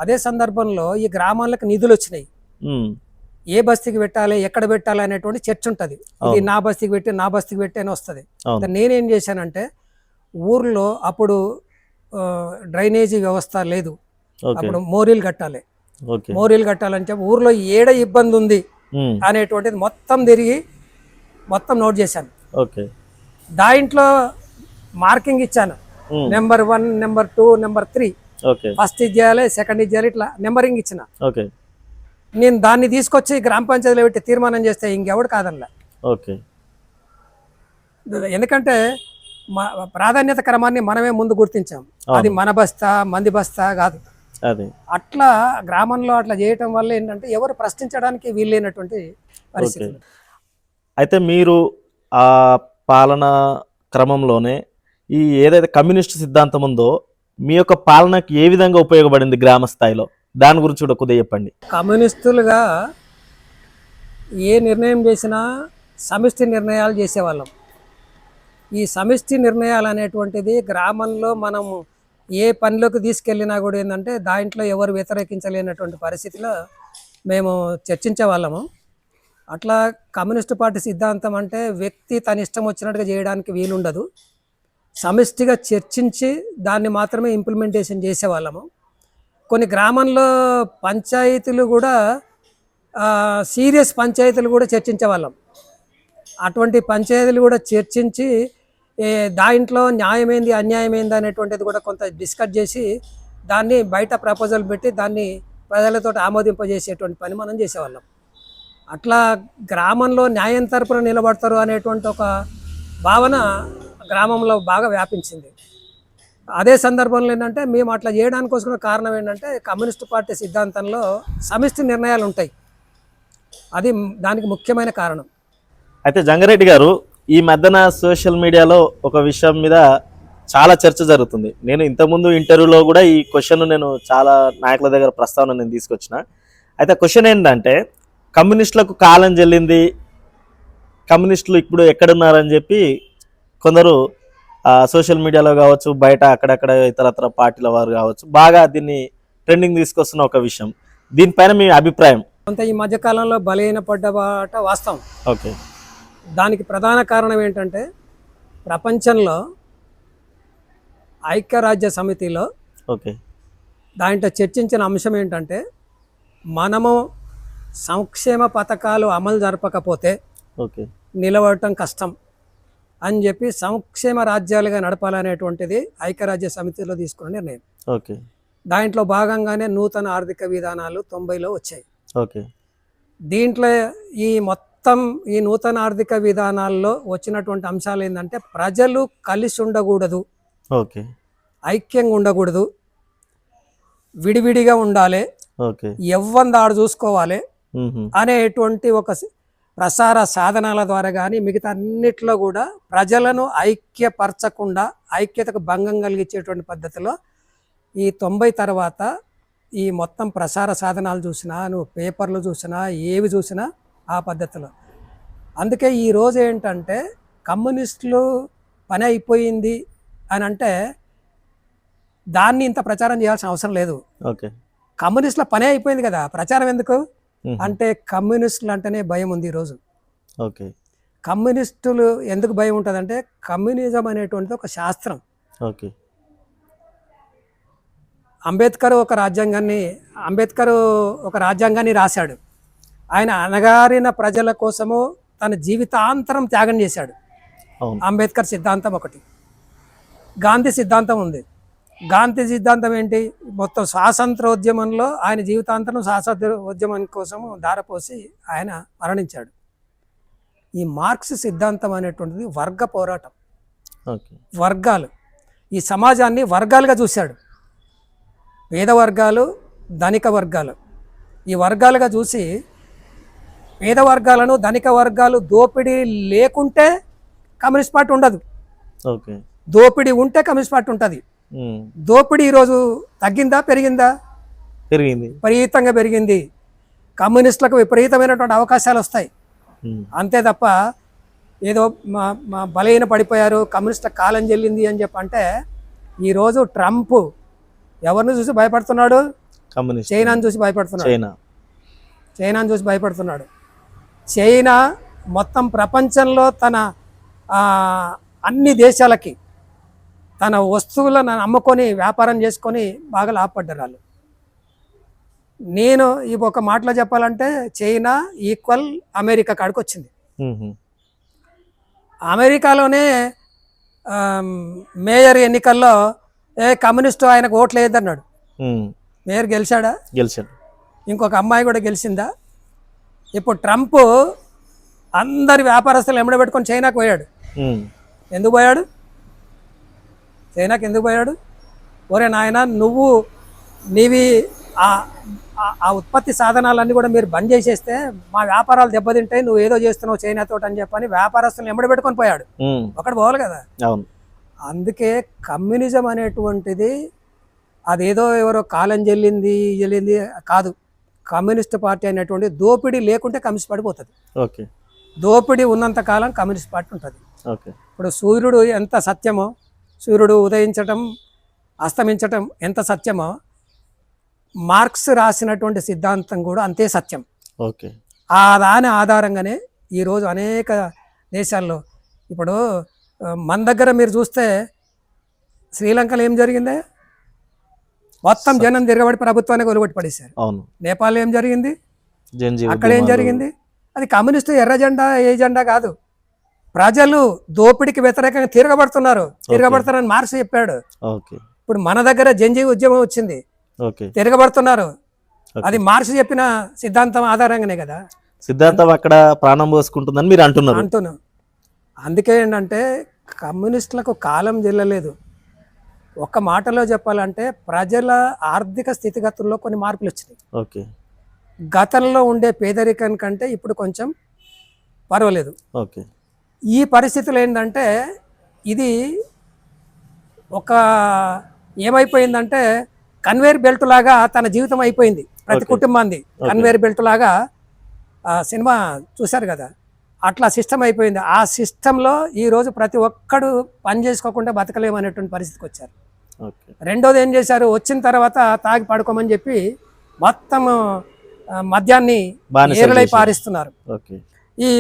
అదే సందర్భంలో ఈ గ్రామాలకు నిధులు వచ్చినాయి. ఏ బస్తీకి పెట్టాలి, ఎక్కడ పెట్టాలి అనేటువంటి చర్చ ఉంటుంది. ఇది నా బస్తీకి పెట్టి అని వస్తుంది. నేనేం చేశానంటే ఊర్లో అప్పుడు డ్రైనేజీ వ్యవస్థ లేదు, అప్పుడు మోరీలు కట్టాలని చెప్పి ఊర్లో ఏడ ఇబ్బంది ఉంది అనేటువంటిది మొత్తం తిరిగి మొత్తం నోట్ చేశాను. దాంట్లో మార్కింగ్ ఇచ్చాను, నెంబర్ 1, నెంబర్ 2, నెంబర్ 3, ఫస్ట్ ఇది చేయాలి, సెకండ్ ఇది చేయాలి, ఇట్లా నెంబరింగ్ ఇచ్చిన. నేను దాన్ని తీసుకొచ్చి గ్రామ పంచాయతీలో పెట్టి తీర్మానం చేస్తే ఇంకెవడు కాదనలే. ఎందుకంటే ప్రాధాన్యత క్రమాన్ని మనమే ముందు గుర్తించాం. అది మన బస్తా, మంది బస్తా కాదు. అట్లా గ్రామంలో అట్లా చేయటం వల్ల ఏంటంటే ఎవరు ప్రశ్నించడానికి వీలైనటువంటి పరిస్థితి. అయితే మీరు ఆ పాలన క్రమంలోనే ఈ ఏదైతే కమ్యూనిస్ట్ సిద్ధాంతం ఉందో మీ యొక్క పాలనకు ఏ విధంగా ఉపయోగపడింది గ్రామ స్థాయిలో, దాని గురించి కూడా కొద్దిగా చెప్పండి. కమ్యూనిస్టులుగా ఏ నిర్ణయం చేసినా సమిష్టి నిర్ణయాలు చేసేవాళ్ళం. ఈ సమిష్టి నిర్ణయాలు అనేటువంటిది గ్రామంలో మనము ఏ పనిలోకి తీసుకెళ్ళినా కూడా ఏంటంటే దాంట్లో ఎవరు వ్యతిరేకించలేనటువంటి పరిస్థితిలో మేము చర్చించే వాళ్ళము. అట్లా కమ్యూనిస్ట్ పార్టీ సిద్ధాంతం అంటే వ్యక్తి తన ఇష్టం వచ్చినట్టుగా చేయడానికి వీలుండదు. సమిష్టిగా చర్చించి దాన్ని మాత్రమే ఇంప్లిమెంటేషన్ చేసేవాళ్ళము. కొన్ని గ్రామంలో పంచాయతీలు కూడా సీరియస్ పంచాయతీలు కూడా చర్చించేవాళ్ళం. అటువంటి పంచాయతీలు కూడా చర్చించి దాంట్లో న్యాయమైంది అన్యాయమైంది అనేటువంటిది కూడా కొంత డిస్కస్ చేసి దాన్ని బయట ప్రపోజల్ పెట్టి దాన్ని ప్రజలతో ఆమోదింపజేసేటువంటి పని మనం చేసేవాళ్ళం. అట్లా గ్రామంలో న్యాయం తరపున నిలబడతారు అనేటువంటి ఒక భావన గ్రామంలో బాగా వ్యాపించింది. అదే సందర్భంలో ఏంటంటే మేము అట్లా చేయడానికి వస్తున్న కారణం ఏంటంటే కమ్యూనిస్ట్ పార్టీ సిద్ధాంతంలో సమిష్టి నిర్ణయాలు ఉంటాయి. అది దానికి ముఖ్యమైన కారణం. అయితే జంగారెడ్డి గారు, ఈ మధ్యన సోషల్ మీడియాలో ఒక విషయం మీద చాలా చర్చ జరుగుతుంది. నేను ఇంతకుముందు ఇంటర్వ్యూలో కూడా ఈ క్వశ్చన్ నేను చాలా నాయకుల దగ్గర ప్రస్తావన నేను తీసుకొచ్చిన. అయితే క్వశ్చన్ ఏంటంటే, కమ్యూనిస్టులకు కాలం చెల్లింది, కమ్యూనిస్టులు ఇప్పుడు ఎక్కడున్నారని చెప్పి కొందరు సోషల్ మీడియాలో కావచ్చు, బయట అక్కడక్కడ ఇతరత్ర పార్టీల వారు కావచ్చు, బాగా దీన్ని ట్రెండింగ్ తీసుకొస్తున్న ఒక విషయం. దీనిపైన మీ అభిప్రాయం? కొంత ఈ మధ్యకాలంలో బలహీనపడ్డబాట వాస్తవం. ఓకే. దానికి ప్రధాన కారణం ఏంటంటే ప్రపంచంలో ఐక్యరాజ్య సమితిలో ఓకే దాంట్లో చర్చించిన అంశం ఏంటంటే మనము సంక్షేమ పథకాలు అమలు జరపకపోతే ఓకే నిలబడటం కష్టం అని చెప్పి సంక్షేమ రాజ్యాలుగా నడపాలనేటువంటిది ఐక్యరాజ్య సమితిలో తీసుకున్న నిర్ణయం. ఓకే. దాంట్లో భాగంగానే నూతన ఆర్థిక విధానాలు 90లో వచ్చాయి. ఓకే. దీంట్లో ఈ నూతన ఆర్థిక విధానాల్లో వచ్చినటువంటి అంశాలు ఏంటంటే ప్రజలు కలిసి ఉండకూడదు, ఓకే, ఐక్యంగా ఉండకూడదు, విడివిడిగా ఉండాలి, ఓకే, ఎవ్వంది ఆడు చూసుకోవాలి అనేటువంటి ఒక ప్రసార సాధనాల ద్వారా కానీ మిగతా అన్నిట్లో కూడా ప్రజలను ఐక్యపరచకుండా ఐక్యతకు భంగం కలిగించేటువంటి పద్ధతిలో ఈ 90 తర్వాత ఈ మొత్తం ప్రసార సాధనాలు చూసినా, నువ్వు పేపర్లు చూసినా, ఏవి చూసినా ఆ పద్ధతిలో. అందుకే ఈరోజు ఏంటంటే కమ్యూనిస్టులు పని అయిపోయింది అని అంటే దాన్ని ఇంత ప్రచారం చేయాల్సిన అవసరం లేదు. ఓకే. కమ్యూనిస్టుల పని అయిపోయింది కదా, ప్రచారం ఎందుకు అంటే కమ్యూనిస్టులు అంటేనే భయం ఉంది ఈరోజు. ఓకే. కమ్యూనిస్టులు ఎందుకు భయం ఉంటుందంటే కమ్యూనిజం అనేటువంటిది ఒక శాస్త్రం. ఓకే. అంబేద్కర్ ఒక రాజ్యాంగాన్ని రాశాడు. ఆయన అణగారిన ప్రజల కోసము తన జీవితాంతరం త్యాగం చేశాడు. అంబేద్కర్ సిద్ధాంతం ఒకటి, గాంధీ సిద్ధాంతం ఉంది. గాంధీ సిద్ధాంతం ఏంటి? మొత్తం స్వాతంత్రోద్యమంలో ఆయన జీవితాంతరం స్వాతంత్రోద్యమం కోసము ధారపోసి ఆయన మరణించాడు. ఈ మార్క్స్ సిద్ధాంతం అనేటువంటిది వర్గ పోరాటం. వర్గాలు, ఈ సమాజాన్ని వర్గాలుగా చూశాడు. పేద వర్గాలు, ధనిక వర్గాలు, ఈ వర్గాలుగా చూసి పేద వర్గాలను ధనిక వర్గాలు దోపిడీ లేకుంటే కమ్యూనిస్ట్ పార్టీ ఉండదు, దోపిడీ ఉంటే కమ్యూనిస్ట్ పార్టీ ఉంటుంది. దోపిడీ ఈరోజు తగ్గిందా పెరిగిందా? పెరిగింది, విపరీతంగా పెరిగింది. కమ్యూనిస్టులకు విపరీతమైనటువంటి అవకాశాలు వస్తాయి. అంతే తప్ప ఏదో మా బలహీన పడిపోయారు, కమ్యూనిస్టుల కాలం చెల్లింది అని చెప్పి అంటే ఈరోజు ట్రంప్ ఎవరిని చూసి భయపడుతున్నాడు? చైనాను చూసి భయపడుతున్నాడు. చైనా మొత్తం ప్రపంచంలో తన అన్ని దేశాలకి తన వస్తువులను అమ్ముకొని వ్యాపారం చేసుకొని బాగా లాభపడ్డారు వాళ్ళు. నేను ఈ ఒక మాటలో చెప్పాలంటే చైనా ఈక్వల్ అమెరికా కాడికి వచ్చింది. అమెరికాలోనే మేయర్ ఎన్నికల్లో కమ్యూనిస్టు ఆయనకు ఓట్లు వేయద్దన్నాడు. మేయర్ గెలిచాడా? గెలిచాడు. ఇంకొక అమ్మాయి కూడా గెలిచిందా? ఇప్పుడు ట్రంప్ అందరి వ్యాపారస్తులు ఎంబడబెట్టుకొని చైనాకు పోయాడు. ఎందుకు పోయాడు? చైనాకి ఎందుకు పోయాడు? ఒరే నాయన, నీవి ఆ ఉత్పత్తి సాధనాలన్నీ కూడా మీరు బంద్ చేసేస్తే మా వ్యాపారాలు దెబ్బతింటాయి, నువ్వు ఏదో చేస్తున్నావు చైనాతో అని చెప్పని వ్యాపారస్తులను ఎంబడబెట్టుకొని పోయాడు. ఒకటి పోవాలి కదా. అందుకే కమ్యూనిజం అనేటువంటిది అదేదో ఎవరో కాలం చెల్లింది కాదు. కమ్యూనిస్ట్ పార్టీ అనేటువంటి దోపిడీ లేకుంటే కమ్యూనిస్ట్ పార్టీ పోతుంది. ఓకే. దోపిడీ ఉన్నంత కాలం కమ్యూనిస్ట్ పార్టీ ఉంటుంది. ఓకే. ఇప్పుడు సూర్యుడు ఎంత సత్యమో, సూర్యుడు ఉదయించటం అస్తమించటం ఎంత సత్యమో, మార్క్స్ రాసినటువంటి సిద్ధాంతం కూడా అంతే సత్యం. ఓకే. ఆ దాని ఆధారంగానే ఈరోజు అనేక దేశాల్లో ఇప్పుడు మన దగ్గర మీరు చూస్తే శ్రీలంకలో ఏం జరిగిందే, మొత్తం జనం తిరగబడి ప్రభుత్వాన్ని కొలుగొట్టి పడేశారు. అవును. నేపాల్లో ఏం జరిగింది, జనజీవన్ అక్కడ ఏం జరిగింది. అది కమ్యూనిస్టు ఎర్ర జెండా ఏ జెండా కాదు. ప్రజలు దోపిడీకి వ్యతిరేకంగా తిరగబడతారని మార్క్స్ చెప్పాడు. ఓకే. ఇప్పుడు మన దగ్గర జనజీవ ఉద్యమం వచ్చింది, ఓకే. తిరగబడుతున్నారు. అది మార్క్స్ చెప్పిన సిద్ధాంతం ఆధారంగానే కదా. సిద్ధాంతం అక్కడ ప్రాణం పోసుకుంటుందని మీరు అంటున్నాను. అందుకే ఏంటంటే కమ్యూనిస్టులకు కాలం చెల్లలేదు. ఒక్క మాటలో చెప్పాలంటే ప్రజల ఆర్థిక స్థితిగతుల్లో కొన్ని మార్పులు వచ్చినాయి. ఓకే. గతంలో ఉండే పేదరికం కంటే ఇప్పుడు కొంచెం పర్వాలేదు. ఓకే. ఈ పరిస్థితులు ఏంటంటే ఇది ఒక ఏమైపోయిందంటే కన్వేర్ బెల్ట్ లాగా తన జీవితం అయిపోయింది ప్రతి కుటుంబాన్ని. కన్వేర్ బెల్ట్ లాగా సినిమా చూశారు కదా, అట్లా సిస్టమ్ అయిపోయింది. ఆ సిస్టంలో ఈరోజు ప్రతి ఒక్కడు పని చేసుకోకుండా బతకలేమనేటువంటి పరిస్థితికి వచ్చారు. రెండోది ఏం చేశారు, వచ్చిన తర్వాత తాగి పడుకోమని చెప్పి మొత్తం మద్యాన్ని ఏరులై పారిస్తున్నారు.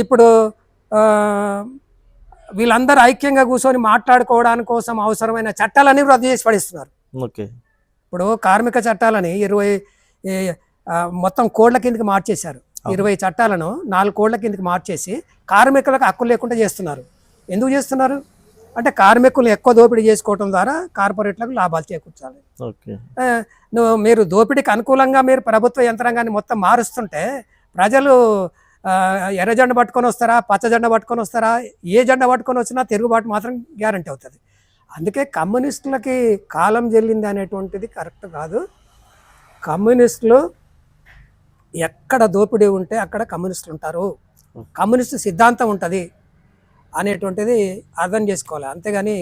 ఇప్పుడు వీళ్ళందరూ ఐక్యంగా కూర్చొని మాట్లాడుకోవడానికి కోసం అవసరమైన చట్టాలన్నీ రద్దు చేసి పడిస్తున్నారు. ఇప్పుడు కార్మిక చట్టాలని 20 మొత్తం కోడ్ల కిందకి మార్చేశారు. 20 చట్టాలను 4 కోడ్ల కిందకి మార్చేసి కార్మికులకు హక్కులు లేకుండా చేస్తున్నారు. ఎందుకు చేస్తున్నారు అంటే కార్మికులు ఎక్కువ దోపిడీ చేసుకోవడం ద్వారా కార్పొరేట్లకు లాభాలు చేకూర్చాలి. మీరు దోపిడీకి అనుకూలంగా మీరు ప్రభుత్వ యంత్రాంగాన్ని మొత్తం మారుస్తుంటే ప్రజలు ఎర్ర జెండా పట్టుకొని వస్తారా, పచ్చ జెండా పట్టుకొని వస్తారా, ఏ జెండా పట్టుకొని వచ్చినా తిరుగుబాటు మాత్రం గ్యారంటీ అవుతుంది. అందుకే కమ్యూనిస్టులకి కాలం చెల్లింది అనేటువంటిది కరెక్ట్ కాదు. కమ్యూనిస్టులు ఎక్కడ దోపిడీ ఉంటే అక్కడ కమ్యూనిస్టులు ఉంటారు, కమ్యూనిస్టు సిద్ధాంతం ఉంటుంది అనేటువంటిది అర్థం చేసుకోవాలి. అంతేగాని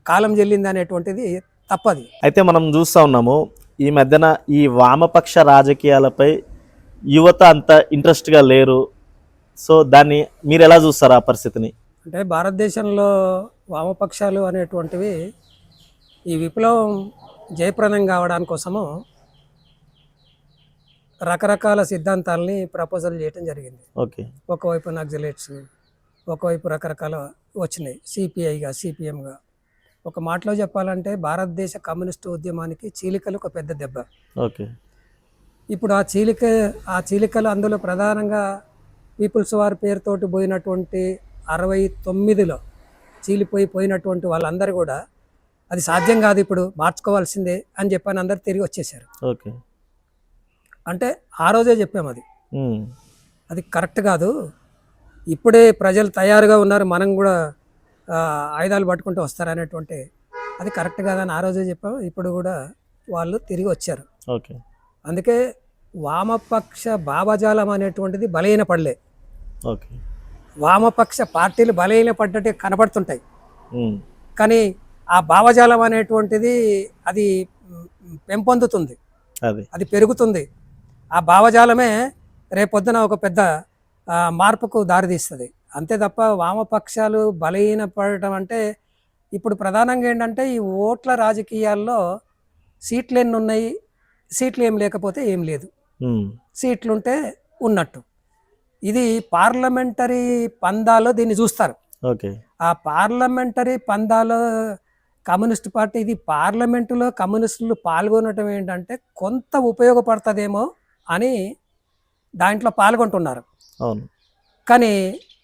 కాలం చెల్లింది అనేటువంటిది తప్పది. అయితే మనం చూస్తూ ఉన్నాము ఈ మధ్యన ఈ వామపక్ష రాజకీయాలపై యువత అంత ఇంట్రెస్ట్గా లేరు. సో దాన్ని మీరు ఎలా చూస్తారు ఆ పరిస్థితిని? అంటే భారతదేశంలో వామపక్షాలు అనేటువంటివి ఈ విప్లవం జయప్రదం కావడానికి కోసము రకరకాల సిద్ధాంతాలని ప్రపోజల్ చేయడం జరిగింది. ఓకే. ఒకవైపు నక్సలైట్స్, ఒకవైపు రకరకాల వచ్చినాయి, సిపిఐగా, సిపిఎంగా. ఒక మాటలో చెప్పాలంటే భారతదేశ కమ్యూనిస్టు ఉద్యమానికి చీలికలు ఒక పెద్ద దెబ్బ. ఓకే. ఇప్పుడు ఆ చీలికలు అందులో ప్రధానంగా పీపుల్స్ వార్ పేరుతోటి పోయినటువంటి 69లో పోయినటువంటి వాళ్ళందరూ కూడా అది సాధ్యం కాదు, ఇప్పుడు మార్చుకోవాల్సిందే అని చెప్పని అందరు తిరిగి వచ్చేసారు. ఓకే. అంటే ఆ రోజే చెప్పాము అది కరెక్ట్ కాదు, ఇప్పుడే ప్రజలు తయారుగా ఉన్నారు, మనం కూడా ఆయుధాలు పట్టుకుంటూ వస్తారనేటువంటి అది కరెక్ట్ కాదని ఆ రోజే చెప్పాము. ఇప్పుడు కూడా వాళ్ళు తిరిగి వచ్చారు. ఓకే. అందుకే వామపక్ష భావజాలం అనేటువంటిది బలహీన పడలే. ఓకే. వామపక్ష పార్టీలు బలహీన పడ్డట్టే కనబడుతుంటాయి, కానీ ఆ భావజాలం అనేటువంటిది అది పెంపొందుతుంది, అది పెరుగుతుంది. ఆ భావజాలమే రేపొద్దున ఒక పెద్ద మార్పుకు దారితీస్తుంది. అంతే తప్ప వామపక్షాలు బలహీన పడటం అంటే ఇప్పుడు ప్రధానంగా ఏంటంటే ఈ ఓట్ల రాజకీయాల్లో సీట్లు ఎన్ని ఉన్నాయి, సీట్లు ఏం లేకపోతే ఏం లేదు, సీట్లుంటే ఉన్నట్టు. ఇది పార్లమెంటరీ పందాలో దీన్ని చూస్తారు. ఆ పార్లమెంటరీ పందాలో కమ్యూనిస్ట్ పార్టీ ఇది పార్లమెంటులో కమ్యూనిస్టులు పాల్గొనడం ఏంటంటే కొంత ఉపయోగపడుతుందేమో అని దాంట్లో పాల్గొంటున్నారు. కానీ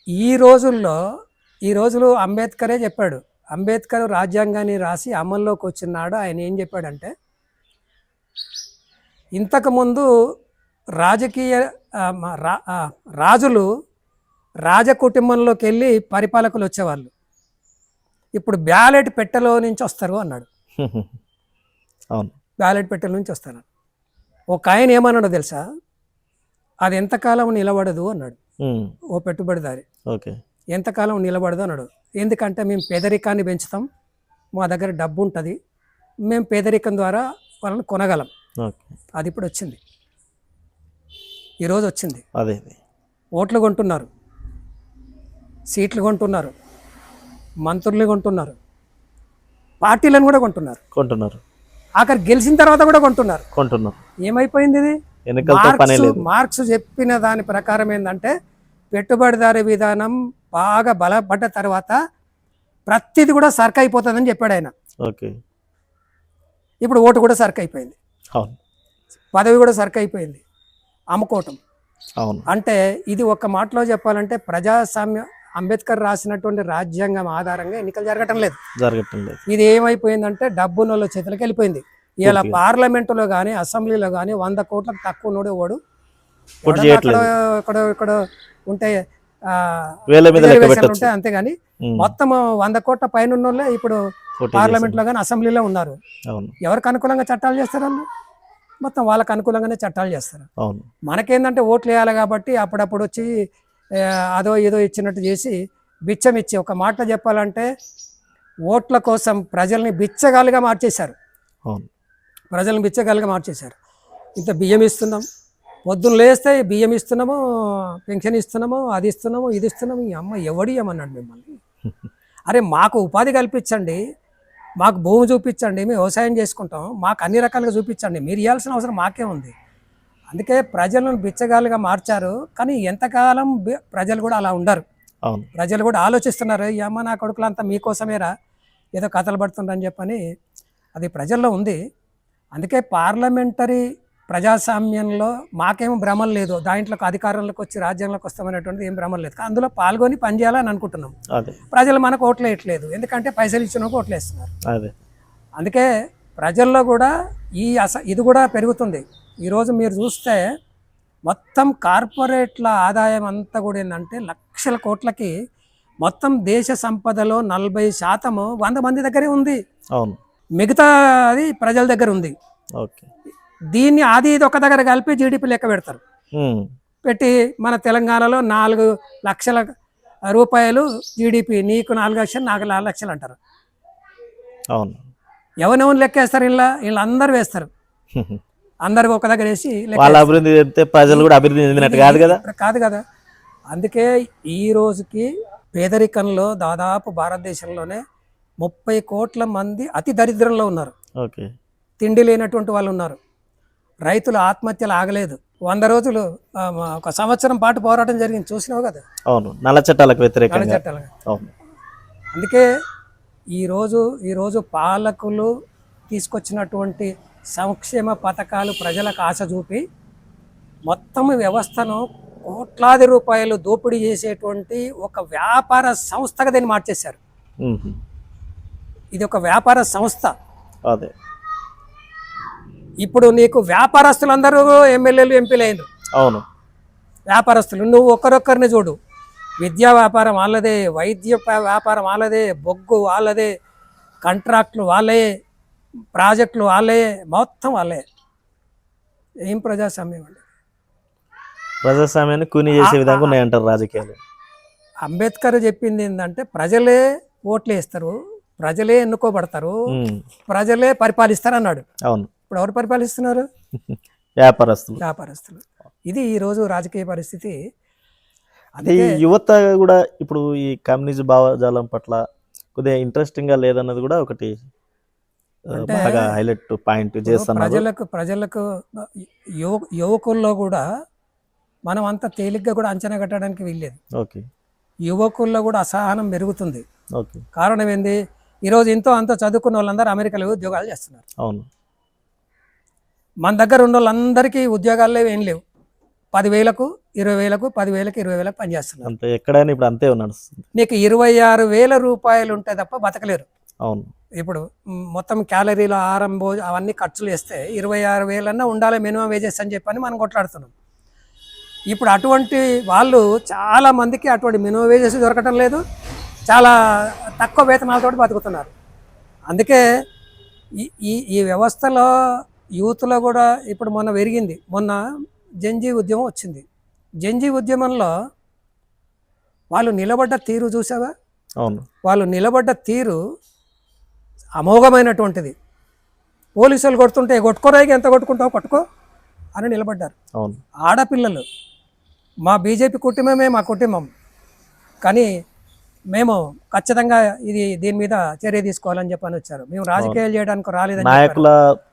ఈ రోజులు అంబేద్కరే చెప్పాడు. అంబేద్కర్ రాజ్యాంగాన్ని రాసి అమల్లోకి వచ్చినాడు. ఆయన ఏం చెప్పాడంటే ఇంతకుముందు రాజులు రాజకుటుంబంలోకి వెళ్ళి పరిపాలకులు వచ్చేవాళ్ళు, ఇప్పుడు బ్యాలెట్ పెట్టెలో నుంచి వస్తారు అన్నాడు. బ్యాలెట్ పెట్టెల నుంచి వస్తారు. ఒక ఆయన ఏమన్నాడో తెలుసా, అది ఎంతకాలం నిలబడదు అన్నాడు ఓ పెట్టుబడిదారి. ఎంతకాలం నిలబడదు అన్నాడు. ఎందుకంటే మేము పేదరికాన్ని పెంచుతాం, మా దగ్గర డబ్బు ఉంటుంది, మేము పేదరికం ద్వారా వాళ్ళని కొనగలం. ఓకే. అది ఇప్పుడు వచ్చింది, ఈరోజు వచ్చింది. అదే ఓట్లు కొంటున్నారు, సీట్లు కొంటున్నారు, మంత్రులు కొంటున్నారు, పార్టీలను కూడా కొంటున్నారు, ఆఖరి గెలిచిన తర్వాత కూడా కొంటున్నారు. ఏమైపోయింది ఇది? మార్క్స్ చెప్పిన దాని ప్రకారం ఏంటంటే పెట్టుబడిదారీ విధానం బాగా బలపడ్డ తర్వాత ప్రతిది కూడా సర్క్ అయిపోతుందని చెప్పాడు ఆయన. ఇప్పుడు ఓటు కూడా సర్క్ అయిపోయింది, పదవి కూడా సర్క్ అయిపోయింది, అమ్ముకోవటం. అంటే ఇది ఒక మాటలో చెప్పాలంటే ప్రజాస్వామ్య అంబేద్కర్ రాసినటువంటి రాజ్యాంగం ఆధారంగా ఎన్నికలు జరగటం లేదు. ఇది ఏమైపోయిందంటే డబ్బునోళ్ళ చేతులకు వెళ్ళిపోయింది. ఇలా పార్లమెంటులో కానీ అసెంబ్లీలో కానీ 100 కోట్లకు తక్కువ నోడే వాడు ఇక్కడ ఉంటే ఉంటాయి, అంతేగాని మొత్తం 100 కోట్ల పైన ఉన్నోళ్ళే ఇప్పుడు పార్లమెంట్ లో కానీ అసెంబ్లీలో ఉన్నారు. ఎవరికి అనుకూలంగా చట్టాలు చేస్తారు వాళ్ళు? మొత్తం వాళ్ళకి అనుకూలంగానే చట్టాలు చేస్తారు. మనకేందంటే ఓట్లు వేయాలి కాబట్టి అప్పుడప్పుడు వచ్చి అదో ఏదో ఇచ్చినట్టు చేసి బిచ్చం ఇచ్చి, ఒక మాట చెప్పాలంటే ఓట్ల కోసం ప్రజల్ని బిచ్చగాలుగా మార్చేశారు. ఇంత బియ్యం ఇస్తున్నాం, పొద్దున్న లేస్తే బియ్యం ఇస్తున్నాము, పెన్షన్ ఇస్తున్నాము, అది ఇస్తున్నాము, ఇది ఇస్తున్నాము. ఈ అమ్మ ఎవడు ఇవ్వమన్నాడు మిమ్మల్ని? అరే మాకు ఉపాధి కల్పించండి, మాకు భూమి చూపించండి, మేము వ్యవసాయం చేసుకుంటాం, మాకు అన్ని రకాలుగా చూపించండి, మీరు ఇవ్వాల్సిన అవసరం మాకే ఉంది. అందుకే ప్రజలను బిచ్చగాలుగా మార్చారు. కానీ ఎంతకాలం ప్రజలు కూడా అలా ఉండరు. ప్రజలు కూడా ఆలోచిస్తున్నారు, ఈ అమ్మ నా కొడుకులు అంతా మీకోసమేరా, ఏదో కథలు పడుతుందని చెప్పని అది ప్రజల్లో ఉంది. అందుకే పార్లమెంటరీ ప్రజాస్వామ్యంలో మాకేమో భ్రమం లేదు, దాంట్లోకి అధికారంలోకి వచ్చి రాజ్యాంగంలోకి వస్తామనేటువంటిది ఏం భ్రమం లేదు. అందులో పాల్గొని పనిచేయాలని అనుకుంటున్నాం. ప్రజలు మనకు ఓట్లు వేయట్లేదు, ఎందుకంటే పైసలు ఇచ్చిన ఓట్లు వేస్తున్నారు. అందుకే ప్రజల్లో కూడా ఇది కూడా పెరుగుతుంది. ఈరోజు మీరు చూస్తే మొత్తం కార్పొరేట్ల ఆదాయం అంతా కూడా ఏంటంటే లక్షల కోట్లకి, మొత్తం దేశ సంపదలో 40% 100 మంది దగ్గరే ఉంది, మిగతా అది ప్రజల దగ్గర ఉంది. దీన్ని అది ఇది ఒక దగ్గర కలిపి జీడిపి లెక్క పెడతారు. పెట్టి మన తెలంగాణలో 4 లక్షల రూపాయలు జీడిపి, నీకు 4 లక్షలు, నాకు 4 లక్షలు అంటారు. ఎవరెవరు లెక్కేస్తారు? వీళ్ళందరూ వేస్తారు, అందరు ఒక దగ్గర వేసి ప్రజలు కూడా అభివృద్ధి చెందినట్టు కాదు కదా. అందుకే ఈ రోజుకి పేదరికంలో దాదాపు భారతదేశంలోనే 30 కోట్ల మంది అతి దరిద్రంలో ఉన్నారు. తిండి లేనటువంటి వాళ్ళు ఉన్నారు. రైతులు ఆత్మహత్యలు ఆగలేదు. 100 రోజులు 1 సంవత్సరం పాటు పోరాటం జరిగింది, చూసినావు కదా. నల్ల చట్టాలకు వ్యతిరేకంగా. అందుకే ఈరోజు పాలకులు తీసుకొచ్చినటువంటి సంక్షేమ పథకాలు ప్రజలకు ఆశ చూపి మొత్తం వ్యవస్థను కోట్లాది రూపాయలు దోపిడీ చేసేటువంటి ఒక వ్యాపార సంస్థగా దీన్ని మార్చేశారు. ఇది ఒక వ్యాపార సంస్థ. ఇప్పుడు నీకు వ్యాపారస్తులందరూ ఎమ్మెల్యేలు, ఎంపీలు అయినారు. వ్యాపారస్తులు నువ్వు ఒకరొక్కరిని చూడు, విద్యా వ్యాపారం వాళ్ళదే, వైద్య వ్యాపారం వాళ్ళదే, బొగ్గు వాళ్ళదే, కాంట్రాక్టులు వాళ్ళే, ప్రాజెక్టులు వాళ్ళే, మొత్తం వాళ్ళే. ఏం ప్రజాస్వామ్యం అండి? ప్రజాస్వామ్యాన్ని కూని చేసే విధంగా ఉన్నాయంటారు రాజకీయాలు. అంబేద్కర్ చెప్పింది ఏంటంటే ప్రజలే ఓట్లు వేస్తారు, ప్రజలే ఎన్నుకోబడతారు, ప్రజలే పరిపాలిస్తారు అన్నాడు. ఇప్పుడు ఎవరు పరిపాలిస్తున్నారు? వ్యాపారస్తులు. ఇది ఈరోజు రాజకీయ పరిస్థితి. అదే యువత కూడా ఇప్పుడు ఈ కమ్యూనిజం భావజాలం పట్ల కొద్దిగా ఇంట్రెస్టింగ్ గా లేదన్నది కూడా ఒకటి బాగా హైలైట్ పాయింట్ చేస్తున్నారు. ప్రజలకు యువకుల్లో కూడా మనం అంత తేలిగ్గా కూడా అంచనా కట్టడానికి వీల్లేదు. యువకుల్లో కూడా అసహనం పెరుగుతుంది. కారణం ఏంది? ఈరోజు ఎంతో అంత చదువుకున్న వాళ్ళందరూ అమెరికాలో ఉద్యోగాలు చేస్తున్నారు. మన దగ్గర ఉన్న వాళ్ళందరికీ ఉద్యోగాలు ఏం లేవు. 10,000కు 20,000కు 10,000కు 20,000కు పనిచేస్తున్నారు. ఎక్కడైనా ఇప్పుడు అంతే నడుస్తుంది. నీకు 26,000 రూపాయలు ఉంటే తప్ప బతకలేరు. ఇప్పుడు మొత్తం క్యాలరీలు, ఆహారం, అవన్నీ ఖర్చులు వేస్తే 26,000 అన్నా ఉండాలి మినిమం వేజెస్ అని చెప్పని మనం కొట్లాడుతున్నాం. ఇప్పుడు అటువంటి వాళ్ళు చాలా మందికి అటువంటి మినిమం వేజెస్ దొరకటం లేదు, చాలా తక్కువ వేతనాలతో బతుకుతున్నారు. అందుకే ఈ వ్యవస్థలో యూత్లో కూడా ఇప్పుడు మొన్న జంజీ ఉద్యమం వచ్చింది. జంజీ ఉద్యమంలో వాళ్ళు నిలబడ్డ తీరు చూసావా? అవును. వాళ్ళు నిలబడ్డ తీరు అమోఘమైనటువంటిది. పోలీసులు కొడుతుంటే కొట్టుకోరాయికి ఎంత కొట్టుకుంటావు కొట్టుకో అని నిలబడ్డారు. అవును. ఆడపిల్లలు మా బీజేపీ కుటుంబమే మా కుటుంబం, కానీ మేము ఖచ్చితంగా దీని మీద చర్య తీసుకోవాలని చెప్పని వచ్చారు. మేము రాజకీయాలు చేయడానికి రాలేదని నాయకుల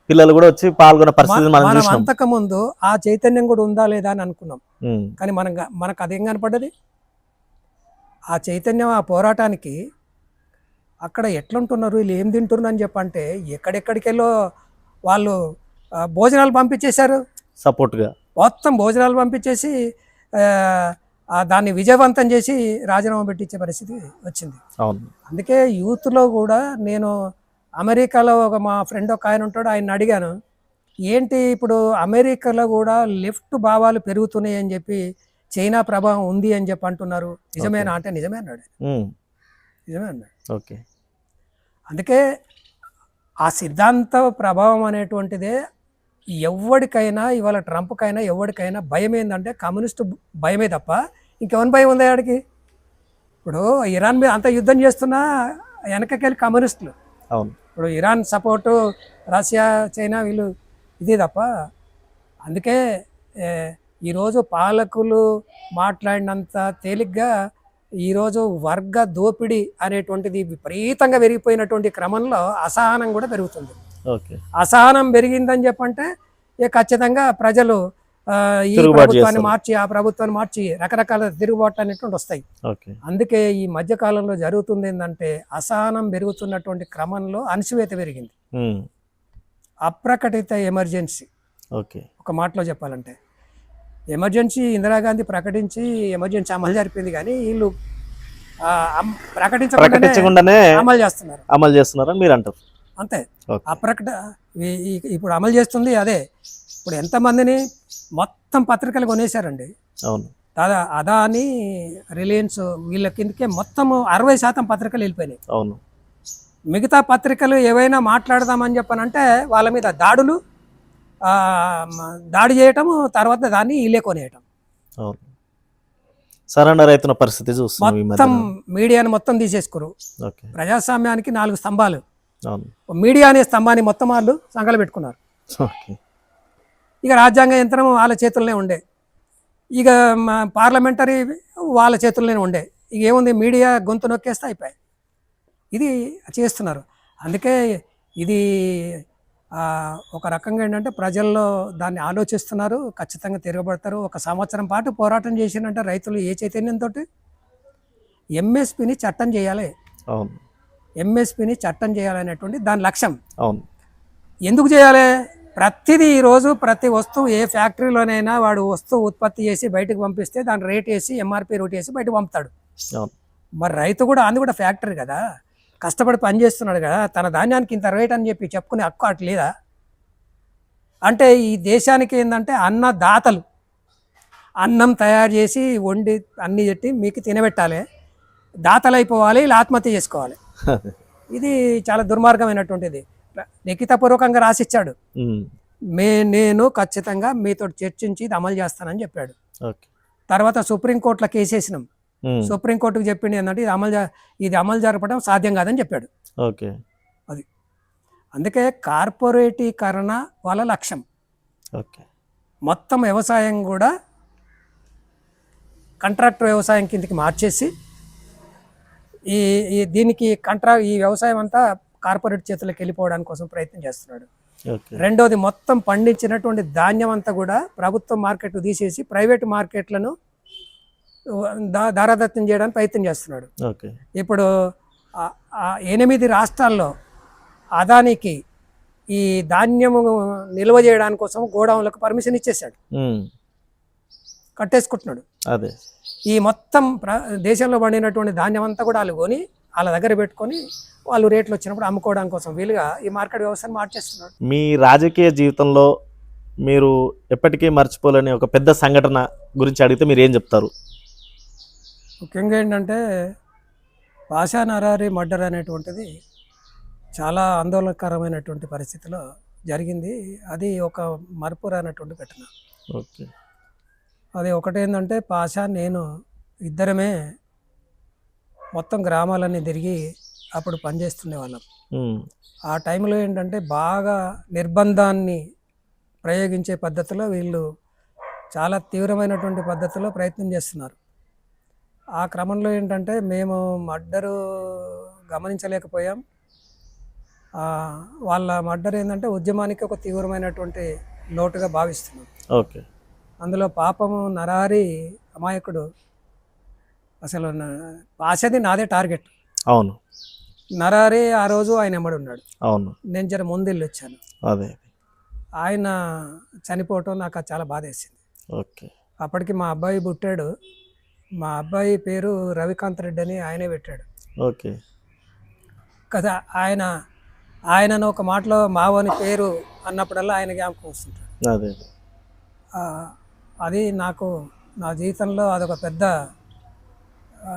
పిల్లలు కూడా వచ్చి పాల్గొన్న పరిస్థితి మనం మనం చూసినాం. అంతకుముందు ఆ చైతన్యం కూడా ఉందా లేదా అని అనుకున్నాం, ఉమ్. కానీ మనకు అదేం కనపడ్డది? ఆ చైతన్యం, ఆ పోరాటానికి అక్కడ ఎట్లుంటున్నారు, వీళ్ళు ఏం తింటున్నారు అని చెప్పంటే ఎక్కడెక్కడికెళ్ళో వాళ్ళు భోజనాలు పంపించేశారు. సపోర్ట్గా మొత్తం భోజనాలు పంపించేసి దాన్ని విజయవంతం చేసి రాజీనామా పెట్టించే పరిస్థితి వచ్చింది. అవును. అందుకే యూత్లో కూడా నేను అమెరికాలో మా ఫ్రెండ్ ఒక ఆయన ఉంటాడు, ఆయన అడిగాను, ఏంటి ఇప్పుడు అమెరికాలో కూడా లెఫ్ట్ భావాలు పెరుగుతున్నాయి అని చెప్పి, చైనా ప్రభావం ఉంది అని చెప్పి అంటున్నారు, నిజమేనా అంటే నిజమే అన్నాడు. నిజమే అన్నాడు. ఓకే. అందుకే ఆ సిద్ధాంత ప్రభావం అనేటువంటిదే ఎవరికైనా, ఇవాళ ట్రంప్కైనా ఎవరికైనా భయం ఏంటంటే కమ్యూనిస్టు భయమే తప్ప ఇంకెవరి భయం ఉంది ఆడికి? ఇప్పుడు ఇరాన్ మీద అంత యుద్ధం చేస్తున్నా వెనకకెళ్ళి కమ్యూనిస్టులు. అవును. ఇప్పుడు ఇరాన్ సపోర్టు, రష్యా, చైనా వీళ్ళు ఇది తప్ప. అందుకే ఈరోజు పాలకులు మాట్లాడినంత తేలిగ్గా ఈరోజు వర్గ దోపిడీ అనేటువంటిది విపరీతంగా పెరిగిపోయినటువంటి క్రమంలో అసహనం కూడా పెరుగుతుంది. ఓకే. అసహనం పెరిగిందని చెప్పంటే ఖచ్చితంగా ప్రజలు ఈ ప్రభుత్వాన్ని మార్చి ఆ ప్రభుత్వాన్ని మార్చి రకరకాల తిరుగుబాట్లు అనేటువంటి వస్తాయి. అందుకే ఈ మధ్య కాలంలో జరుగుతుంది ఏంటంటే అసహనం పెరుగుతున్నటువంటి క్రమంలో అణచివేత పెరిగింది. అప్రకటిత ఎమర్జెన్సీ. ఒక మాటలో చెప్పాలంటే ఎమర్జెన్సీ ఇందిరాగాంధీ ప్రకటించి ఎమర్జెన్సీ అమలు జరిపింది, కానీ వీళ్ళు ప్రకటించకుండానే అమలు చేస్తున్నారు మీరు అంటారు. అంతే. ఇప్పుడు అమలు చేస్తుంది అదే. ఇప్పుడు ఎంతమందిని మొత్తం పత్రికలు కొనేశారండి. అవును. అదాని, రిలయన్స్ వీళ్ళ కిందకే మొత్తం 60% పత్రికలు వెళ్ళిపోయినాయి. అవును. మిగతా పత్రికలు ఏవైనా మాట్లాడదామని చెప్పనంటే వాళ్ళ మీద దాడి చేయటము, తర్వాత దాన్ని వీళ్ళే కొనేయటం. సరెండర్ అవుతున్న పరిస్థితి చూస్తున్నాం. మొత్తం మీడియాని మొత్తం తీసేసుకురు. ప్రజాస్వామ్యానికి 4 స్తంభాలు, మీడియా అనే స్తంభాన్ని మొత్తం వాళ్ళు సంకలు పెట్టుకున్నారు. ఇక రాజ్యాంగ యంత్రం వాళ్ళ చేతుల్లోనే ఉండే, ఇక పార్లమెంటరీ వాళ్ళ చేతుల్లోనే ఉండే. ఇక ఏముంది, మీడియా గొంతు నొక్కేస్తే అయిపోయాయి. ఇది చేస్తున్నారు. అందుకే ఇది ఒక రకంగా ఏంటంటే ప్రజల్లో దాన్ని ఆలోచిస్తున్నారు, ఖచ్చితంగా తిరగబడతారు. 1 సంవత్సరం పాటు పోరాటం చేసినంటే రైతులు ఏ చైతన్యంతో ఎంఎస్పిని చట్టం చేయాలి. అవును. ఎంఎస్పిని చట్టం చేయాలనేటువంటి దాని లక్ష్యం. అవును. ఎందుకు చేయాలి? ప్రతిదీ ఈరోజు ప్రతి వస్తువు ఏ ఫ్యాక్టరీలోనైనా వాడు వస్తువు ఉత్పత్తి చేసి బయటకు పంపిస్తే దాని రేట్ వేసి ఎంఆర్పి రేట్ వేసి బయటకు పంపుతాడు. మరి రైతు కూడా అది కూడా ఫ్యాక్టరీ కదా, కష్టపడి పనిచేస్తున్నాడు కదా, తన ధాన్యానికి ఇంత రేట్ అని చెప్పి చెప్పుకునే హక్కు అటు లేదా? అంటే ఈ దేశానికి ఏంటంటే అన్నదాతలు అన్నం తయారు చేసి వండి అన్ని చెట్టి మీకు తినబెట్టాలి, దాతలు అయిపోవాలి, ఇలా ఆత్మహత్య చేసుకోవాలి. ఇది చాలా దుర్మార్గమైనటువంటిది. లిఖితపూర్వకంగా రాసిచ్చాడు, నేను ఖచ్చితంగా మీతో చర్చించి ఇది అమలు చేస్తానని చెప్పాడు. తర్వాత సుప్రీంకోర్టులో కేసు వేసినాం. సుప్రీంకోర్టుకు చెప్పింది ఏంటంటే ఇది అమలు జరపడం సాధ్యం కాదని చెప్పాడు. అది అందుకే కార్పొరేటీకరణ వాళ్ళ లక్ష్యం. మొత్తం వ్యవసాయం కూడా కాంట్రాక్ట్ వ్యవసాయం కిందకి మార్చేసి దీనికి ఈ వ్యవసాయం అంతా కార్పొరేట్ చేతులకు వెళ్ళిపోవడానికి కోసం ప్రయత్నం చేస్తున్నాడు. రెండోది, మొత్తం పండించినటువంటి ధాన్యం అంతా కూడా ప్రభుత్వ మార్కెట్ తీసేసి ప్రైవేట్ మార్కెట్లను దారాదత్తం చేయడానికి ప్రయత్నం చేస్తున్నాడు. ఇప్పుడు 8 రాష్ట్రాల్లో అదానికి ఈ ధాన్యము నిల్వ చేయడానికి కోసం గోడౌన్లకు పర్మిషన్ ఇచ్చేసాడు, కట్టేసుకుంటున్నాడు. అదే ఈ మొత్తం దేశంలో పండినటువంటి ధాన్యం అంతా కూడా వాళ్ళు కొని వాళ్ళ దగ్గర పెట్టుకొని వాళ్ళు రేట్లు వచ్చినప్పుడు అమ్ముకోవడానికి కోసం వీలుగా ఈ మార్కెట్ వ్యవస్థను మార్చేస్తున్నాడు. మీ రాజకీయ జీవితంలో మీరు ఎప్పటికీ మర్చిపోలేని ఒక పెద్ద సంఘటన గురించి అడిగితే మీరు ఏం చెప్తారు? ముఖ్యంగా ఏంటంటే భాషా నరారి మర్డర్ అనేటువంటిది చాలా ఆందోళనకరమైనటువంటి పరిస్థితిలో జరిగింది. అది ఒక మరపురానటువంటి ఘటన. అది ఒకటేంటంటే పాషా నేను ఇద్దరమే మొత్తం గ్రామాలన్నీ తిరిగి అప్పుడు పనిచేస్తుండే వాళ్ళం. ఉమ్, ఆ టైంలో ఏంటంటే బాగా నిర్బంధాన్ని ప్రయోగించే పద్ధతిలో వీళ్ళు చాలా తీవ్రమైనటువంటి పద్ధతిలో ప్రయత్నం చేస్తున్నారు. ఆ క్రమంలో ఏంటంటే మేము మర్డరు గమనించలేకపోయాం. ఆ, వాళ్ళ మర్డర్ ఏంటంటే ఉద్యమానికి ఒక తీవ్రమైనటువంటి లోటుగా భావిస్తున్నాం. ఓకే. అందులో పాపము నరహరి అమాయకుడు, అసలు ఆశది నాదే టార్గెట్. అవును. నరహరి ఆ రోజు ఆయన ఎమ్మడి ఉన్నాడు. అవును. నేను జర ముందెళ్ళి వచ్చాను. అదే. ఆయన చనిపోవటం నాకు అది చాలా బాధ వేసింది. ఓకే. అప్పటికి మా అబ్బాయి పుట్టాడు. మా అబ్బాయి పేరు రవికాంత్ రెడ్డి అని ఆయనే పెట్టాడు ఓకే. కదా. ఆయనను ఒక మాటలో మావని పేరు అన్నప్పుడల్లా ఆయన జ్ఞాపకం వస్తుంటాడు. అదే. ఆ, అది నాకు నా జీవితంలో అదొక పెద్ద ఆ,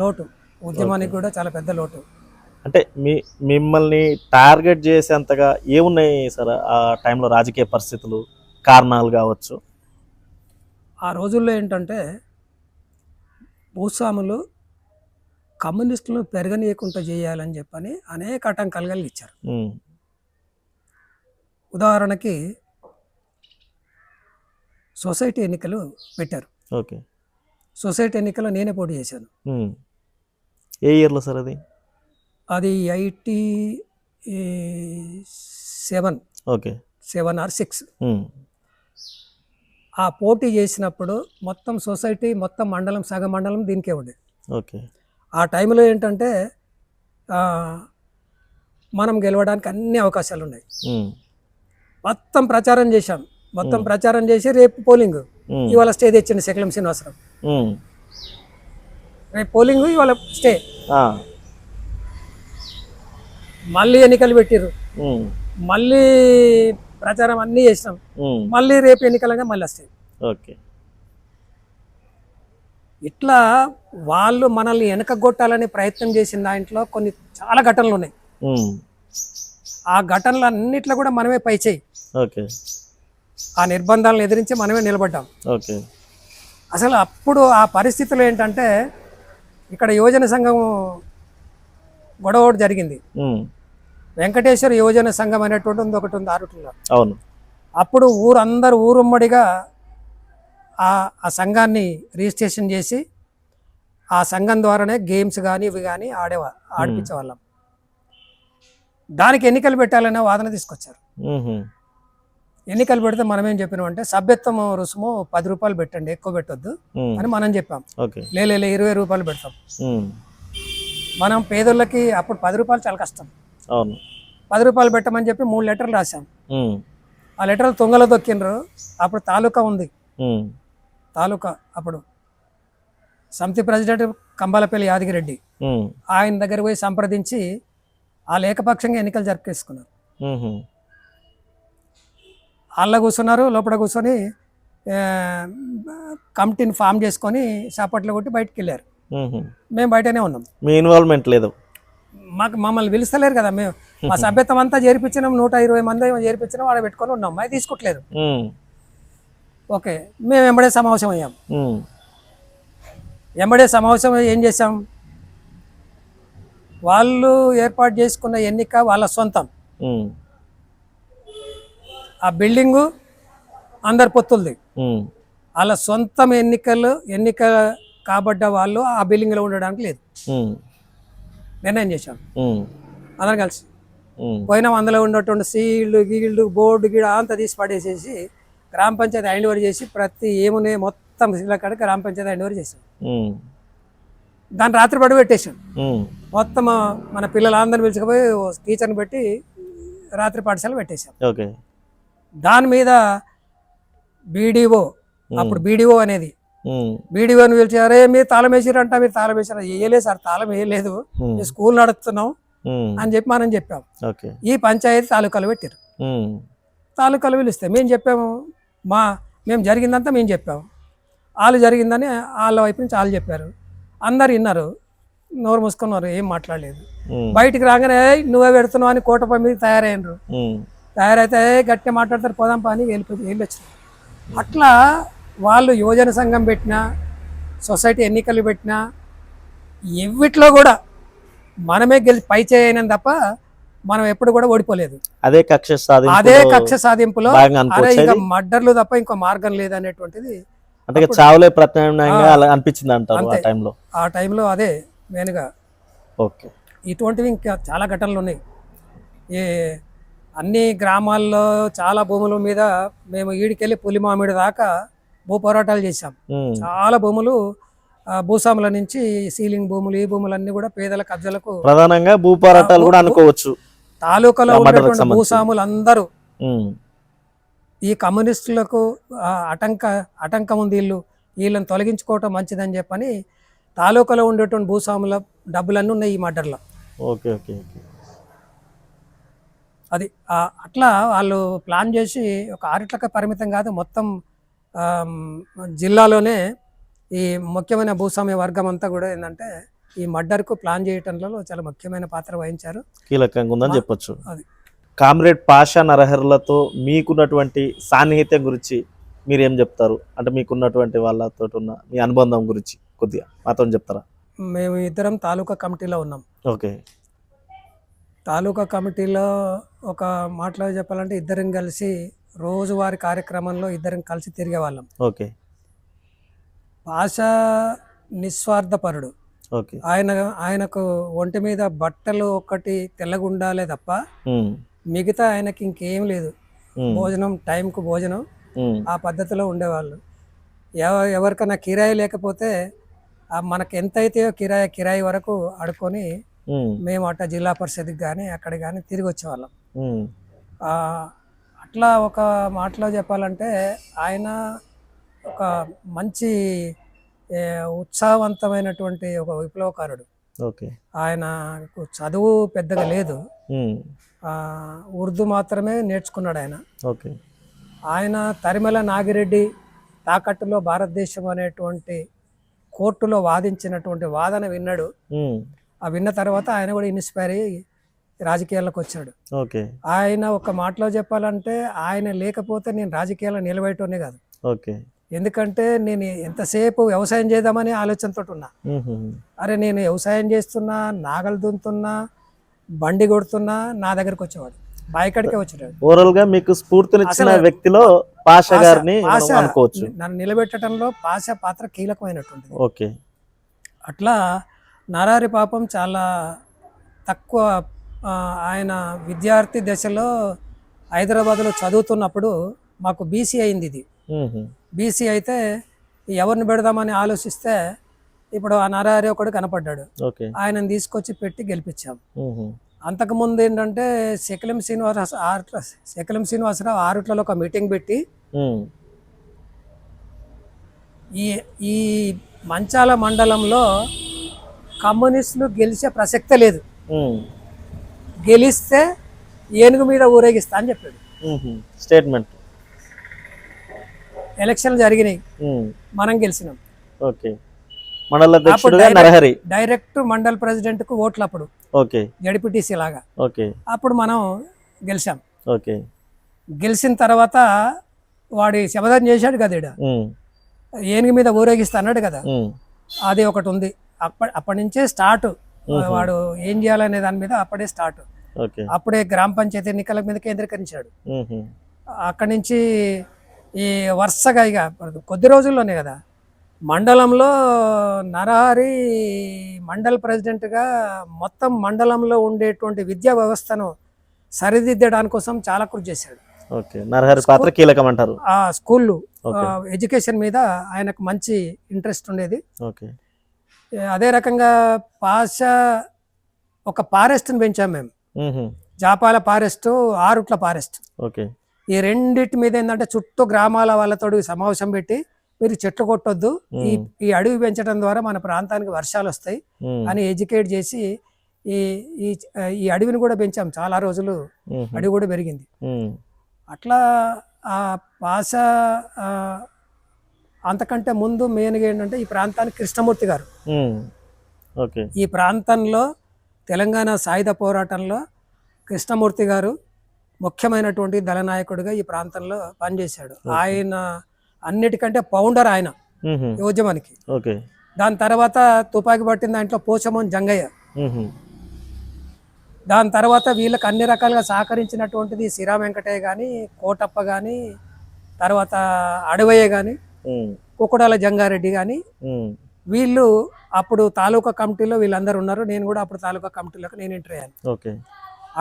లోటు, ఉద్యమానికి కూడా చాలా పెద్ద లోటు. అంటే మిమ్మల్ని టార్గెట్ చేసేంతగా ఏమున్నాయి సార్ ఆ టైంలో? రాజకీయ పరిస్థితులు, కారణాలు కావచ్చు. ఆ రోజుల్లో ఏంటంటే భూస్వాములు కమ్యూనిస్టులను పెరగనీయకుండా చేయాలని చెప్పని అనేక ఆటంకాలు కలిగించారు. ఉమ్, ఉదాహరణకి సొసైటీ ఎన్నికలు పెట్టారు. ఓకే. సొసైటీ ఎన్నికల్లో నేనే పోటీ చేశాను. ఉమ్. ఏ ఇయర్లో సార్ అది? అది 87 ఓకే. 7 or 6. ఉమ్, ఆ పోటీ చేసినప్పుడు మొత్తం సొసైటీ, మొత్తం మండలం, సగం మండలం దీనికే ఉండే. ఓకే. ఆ టైంలో ఏంటంటే ఆ, మనం గెలవడానికి అన్ని అవకాశాలు ఉన్నాయి. ఉమ్, మొత్తం ప్రచారం చేశాం. మొత్తం ప్రచారం చేసి రేపు పోలింగ్, ఉమ్, ఇవాళ స్టే తెచ్చింది శకలం శ్రీనివాసరావు. ఉమ్, రేపు పోలింగ్, ఇవాళ స్టే. ఆ, మళ్ళీ ఎన్నికలు పెట్టిర్రు, ఉమ్, మళ్ళీ ప్రచారం అన్నీ చేసినాం, ఉమ్, మళ్ళీ రేపు ఎన్నికలుగా మళ్ళీ వస్తాయి. ఓకే. ఇట్లా వాళ్ళు మనల్ని వెనకగొట్టాలని ప్రయత్నం చేసిన దాంట్లో కొన్ని చాలా ఘటనలు ఉన్నాయి. ఉమ్, ఆ ఘటనలు అన్నిట్లో కూడా మనమే పై చేయి. ఓకే. ఆ నిర్బంధాలను ఎదిరించి మనమే నిలబడ్డాం. ఓకే. అసలు అప్పుడు ఆ పరిస్థితులు ఏంటంటే ఇక్కడ యువజన సంఘం గొడవ ఒకటి జరిగింది. ఉమ్, వెంకటేశ్వర యువజన సంఘం అనేటువంటి ఒకటి ఉంది ఆరుట్లో. అవును. అప్పుడు అందరూ ఊరుమ్మడిగా ఆ సంఘాన్ని రిజిస్ట్రేషన్ చేసి ఆ సంఘం ద్వారానే గేమ్స్ కానీ ఇవి కానీ ఆడిపించేవాళ్ళం. దానికి ఎన్నికలు పెట్టాలనే వాదన తీసుకొచ్చారు. ఉహుం, ఎన్నికలు పెడితే మనం ఏం చెప్పినాం అంటే సభ్యత్వం రుసుము 10 రూపాయలు పెట్టండి, ఎక్కువ పెట్టొద్దు ఉమ్, అని మనం చెప్పాం. ఓకే. లే 20 రూపాయలు పెడతాం. ఉమ్, మనం పేదోళ్ళకి అప్పుడు 10 రూపాయలు చాలా కష్టం. అవును. 10 రూపాయలు పెట్టమని చెప్పి 3 లెటర్లు రాశాం. ఉమ్, ఆ లెటర్లు తొంగలో దొక్కిండ్రు. అప్పుడు తాలూకా ఉంది. ఉమ్, తాలూకా అప్పుడు సమితి ప్రెసిడెంట్ కంబాలపల్లి యాదగిరెడ్డి, ఉమ్, ఆయన దగ్గర పోయి సంప్రదించి ఆ లేఖపక్షంగా ఎన్నికలు జరిపేసుకున్నారు. ఉహుం, వాళ్ళ కూర్చున్నారు, లోపల కూర్చొని కమిటీని ఫామ్ చేసుకొని చాపట్లు కొట్టి బయటకు వెళ్ళారు. ఉహుం. మేము బయటనే ఉన్నాం. మీ ఇన్వాల్వ్మెంట్ లేదు? మమ్మల్ని పిలుస్తలేరు కదా. మేము మా సభ్యత్వం అంతా చేర్పించినాం, 120 మంది చేర్పించినాం, వాడ పెట్టుకొని ఉన్నాం. అది తీసుకోవట్లేదు. ఉమ్, ఓకే, మేము వెంబడే సమావేశం అయ్యాం. ఉమ్, వెంబడే సమావేశం ఏం చేసాం, వాళ్ళు ఏర్పాటు చేసుకున్న ఎన్నిక వాళ్ళ సొంతం. ఉమ్, ఆ బిల్డింగు అందరి పొత్తులది. ఉమ్, వాళ్ళ సొంతం ఎన్నిక కాబడ్డ వాళ్ళు ఆ బిల్డింగ్లో ఉండడానికి లేదు. ఉమ్, నిర్ణయం చేశాం ఉమ్, అందరం కలిసి. ఉమ్, పోయినాం, అందులో ఉన్నటువంటి సీల్డ్ గీల్డ్ బోర్డు గీడ అంతా తీసి పడేసేసి గ్రామ పంచాయతీ హ్యాండ్ ఓవర్ చేసి ప్రతి ఏమున్నాయి మొత్తం కాడ గ్రామ పంచాయతీ హ్యాండ్ ఓవర్ చేసాం. ఉమ్, దాన్ని రాత్రి పడి పెట్టేసాం. ఉమ్, మొత్తం మన పిల్లలందరిని పిలిచిపోయి టీచర్ని పెట్టి రాత్రి పాఠశాల పెట్టేశాం. ఓకే. దాని మీద బీడీఓ, అప్పుడు బీడీఓ అనేది, ఉమ్, బీడీఓని పిలిచి అరే మీరు తాళం వేసిరంట, మీరు తాళం వేసారా? వేయలేదు సార్, తాళం వేయలేదు, ఉమ్, మేము స్కూల్ నడుపుతున్నాం ఉమ్, అని చెప్పి మనం చెప్పాం. ఓకే. ఈ పంచాయతీ తాలూకాలు పెట్టారు. ఉమ్, తాలూకాలు పిలిస్తే మేము చెప్పాము, మేము జరిగిందంతా మేము చెప్పాము. వాళ్ళు జరిగిందని వాళ్ళ వైపు నుంచి వాళ్ళు చెప్పారు. అందరు విన్నారు, నోరు మూసుకున్నారు, ఏం మాట్లాడలేదు. ఉమ్, బయటికి రాగానే నువ్వే పెడుతున్నావు అని కోటపై మీద తయారైనరు. ఉమ్, తయారైతే గట్టిగా మాట్లాడతారు, పోదాం పని వెళ్ళొచ్చారు. అట్లా వాళ్ళు యువజన సంఘం పెట్టినా, సొసైటీ ఎన్నికలు పెట్టినా, ఎవిట్లో కూడా మనమే పై చేయనం తప్ప మనం ఎప్పుడు కూడా ఓడిపోలేదు. అదే కక్ష అదే కక్ష సాధింపులో భాగంగా అరే అనుకోవచ్చా ఇక ఇది? మర్డర్లు తప్ప ఇంకో మార్గం లేదనేటువంటిది అంటే ఇక చావులే ప్రత్యామ్నాయంగా అలా అనిపించింది అంటారు ఆ అంతే. టైంలో. ఆ టైంలో అదే మెయిన్గా. ఓకే. ఇటువంటివి ఇంకా చాలా ఘటనలు ఉన్నాయి. ఏ అన్ని గ్రామాల్లో చాలా భూముల మీద మేము ఈడికెళ్ళి పులిమామిడి దాకా భూ పోరాటాలు చేశాం. ఉమ్. చాలా భూములు భూస్వాముల నుంచి సీలింగ్ భూములు, ఈ భూములన్నీ కూడా పేదల కబ్జలకు ప్రధానంగా భూ పోరాటాలు కూడా అనుకోవచ్చు. తాలూకాలో ఆ మర్డర్లకు ఉన్నటువంటి సంబంధించి. భూస్వాములు అందరూ ఉమ్. ఈ కమ్యూనిస్టులకు ఆటంకం ఉంది, వీళ్ళని తొలగించుకోవటం మంచిదని చెప్పని తాలూకాలో ఉండేటువంటి భూస్వాముల డబ్బులన్నీ ఉన్నాయి ఈ మర్డర్లో. Okay okay okay. అది అట్లా వాళ్ళు ప్లాన్ చేసి ఒక ఆరిట్లకే పరిమితం కాదు, మొత్తం జిల్లాలోనే ఈ ముఖ్యమైన భూస్వామ్య వర్గం అంతా కూడా ఏంటంటే ఈ మర్డర్కు ప్లాన్ చేయటంలో చాలా ముఖ్యమైన పాత్ర వహించారు. కీలకంగా ఉందని చెప్పొచ్చు. అది కామ్రేడ్ పాషా నరహర్లతో మీకున్నటువంటి సాన్నిహిత్యం గురించి మీరేం చెప్తారు? అంటే మీకున్నటువంటి వాళ్ళతో ఉన్న మీ అనుబంధం గురించి కొద్దిగా మాతో చెప్తారా? మేము ఇద్దరం తాలూకా కమిటీలో ఉన్నాం. ఓకే. తాలూకా కమిటీలో ఒక మాటలో చెప్పాలంటే ఇద్దరం కలిసి రోజువారి కార్యక్రమంలో ఇద్దరం కలిసి తిరిగే వాళ్ళం. ఓకే. పాషా నిస్వార్థపరుడు. ఓకే. ఆయనకు ఒంటి మీద బట్టలు ఒక్కటి తెల్లగుండాలే తప్ప ఉమ్. మిగతా ఆయనకి ఇంకేం లేదు. ఉమ్. భోజనం టైంకు భోజనం, ఉమ్. ఆ పద్ధతిలో ఉండేవాళ్ళు. ఎవరికైనా కిరాయి లేకపోతే మనకు ఎంత అయితేయో కిరాయి వరకు అడుకొని ఉమ్. మేము అట్ట జిల్లా పరిషత్కి కానీ అక్కడ కానీ తిరిగి వచ్చేవాళ్ళం. ఉమ్. అట్లా ఒక మాటలో చెప్పాలంటే ఆయన ఒక మంచి ఉత్సాహవంతమైనటువంటి ఒక విప్లవకారుడు. ఓకే. ఆయనకు చదువు పెద్దగా లేదు, ఉమ్. ఉర్దూ మాత్రమే నేర్చుకున్నాడు ఆయన. ఓకే. ఆయన తరిమల నాగిరెడ్డి తాకట్టులో భారతదేశం అనేటువంటి కోర్టులో వాదించినటువంటి వాదన విన్నాడు. ఉమ్. ఆ విన్న తర్వాత ఆయన కూడా ఇన్స్పైర్ అయ్యి రాజకీయాల్లోకి వచ్చాడు. ఓకే. ఆయన ఒక మాటలో చెప్పాలంటే ఆయన లేకపోతే నేను రాజకీయాల్లో నిలబెట్టనే కాదు. ఓకే. ఎందుకంటే నేను ఎంతసేపు వ్యవసాయం చేద్దామని ఆలోచనతో ఉన్నా. అరే నేను వ్యవసాయం చేస్తున్నా, నాగలు దున్నుతున్నా, బండి కొడుతున్నా, నా దగ్గరకు వచ్చేవాడు, బాయికాడికే వచ్చేవాడు. ఓవరాల్ గా మీకు స్ఫూర్తినిచ్చిన వ్యక్తిలో పాషా గారిని మనం అనుకోవచ్చు. నన్ను నిలబెట్టడంలో పాషా పాత్ర కీలకమైనటువంటిది. ఓకే. అట్లా నరారి పాపం చాలా తక్కువ. ఆయన విద్యార్థి దశలో హైదరాబాద్లో చదువుతున్నప్పుడు మాకు బీసీ అయింది. ఇది బీసీ అయితే ఎవరిని పెడదామని ఆలోచిస్తే ఇప్పుడు ఆ నరారి ఒకడు కనపడ్డాడు. ఓకే. ఆయనను తీసుకొచ్చి పెట్టి గెలిపించాం. ఉహు. అంతకుముందు ఏంటంటే శకలం శ్రీనివాసరావు ఆరుట్లలో ఒక మీటింగ్ పెట్టి ఈ మంచాల మండలంలో కమ్యూనిస్టులు గెలిచే ప్రసక్తే లేదు, గెలిస్తే ఏనుగు మీద ఊరేగిస్తా అని చెప్పాడు. స్టేట్మెంట్. ఎలక్షన్లు జరిగినాయి, మనం గెలిచినాం. ఓకే. మండల అధ్యక్షుడుగా నరహరి డైరెక్ట్ మండల్ ప్రెసిడెంట్ కు ఓట్లు అప్పుడు. ఓకే. జడిపిటిసి లాగా. ఓకే. అప్పుడు మనం గెలిచాం. ఓకే. గెలిచిన తర్వాత వాడి శపథం చేశాడు కదా, ఈడ ఏనుగు మీద ఊరేగిస్తా అన్నాడు కదా, అది ఒకటి ఉంది. అప్పటి నుంచే స్టార్ట్. వాడు ఏం చేయాలనే దాని మీద అప్పుడే స్టార్ట్. అప్పుడే గ్రామ పంచాయతీ ఎన్నికల మీద కేంద్రీకరించాడు. అక్కడి నుంచి ఈ వరుసగా ఇక కొద్ది రోజుల్లోనే కదా మండలంలో నరహరి మండల్ ప్రెసిడెంట్గా మొత్తం మండలంలో ఉండేటువంటి విద్యా వ్యవస్థను సరిదిద్దడానికి కోసం చాలా కృషి చేశాడు. నరహరి పాత్ర కీలకం అంటారు. ఆ స్కూళ్ళు ఎడ్యుకేషన్ మీద ఆయనకు మంచి ఇంట్రెస్ట్ ఉండేది. అదే రకంగా పాషా ఒక ఫారెస్ట్ని పెంచాం మేము, జాపాల ఫారెస్ట్, ఆరుట్ల ఫారెస్ట్. ఈ రెండింటి మీద ఏంటంటే చుట్టూ గ్రామాల వాళ్ళతో సమావేశం పెట్టి మీరు చెట్లు కొట్టొద్దు, ఈ అడవి పెంచడం ద్వారా మన ప్రాంతానికి వర్షాలు వస్తాయి అని ఎడ్యుకేట్ చేసి ఈ అడవిని కూడా పెంచాం. చాలా రోజులు అడవి కూడా పెరిగింది. అట్లా ఆ పాషా అంతకంటే ముందు మెయిన్గా ఏంటంటే ఈ ప్రాంతానికి కృష్ణమూర్తి గారు, ఈ ప్రాంతంలో తెలంగాణ సాయుధ పోరాటంలో కృష్ణమూర్తి గారు ముఖ్యమైనటువంటి దళనాయకుడిగా ఈ ప్రాంతంలో పనిచేశాడు. ఆయన అన్నిటికంటే ఫౌండర్ ఆయన ఉద్యమానికి. దాని తర్వాత తుపాకీ పట్టిన దాంట్లో పోచమోన్ జంగయ్య. మ్మ్. దాని తర్వాత వీళ్ళకి అన్ని రకాలుగా సహకరించినటువంటిది సిరా వెంకటయ్య కానీ, కోటప్ప కానీ, తర్వాత అడవయ్య కానీ, మ్మ్. కుక్కడాల జంగారెడ్డి కానీ, మ్మ్. వీళ్ళు అప్పుడు తాలూకా కమిటీలో వీళ్ళందరూ ఉన్నారు. నేను కూడా అప్పుడు తాలూకా కమిటీలోకి నేను ఎంటర్ అయ్యాను. ఓకే.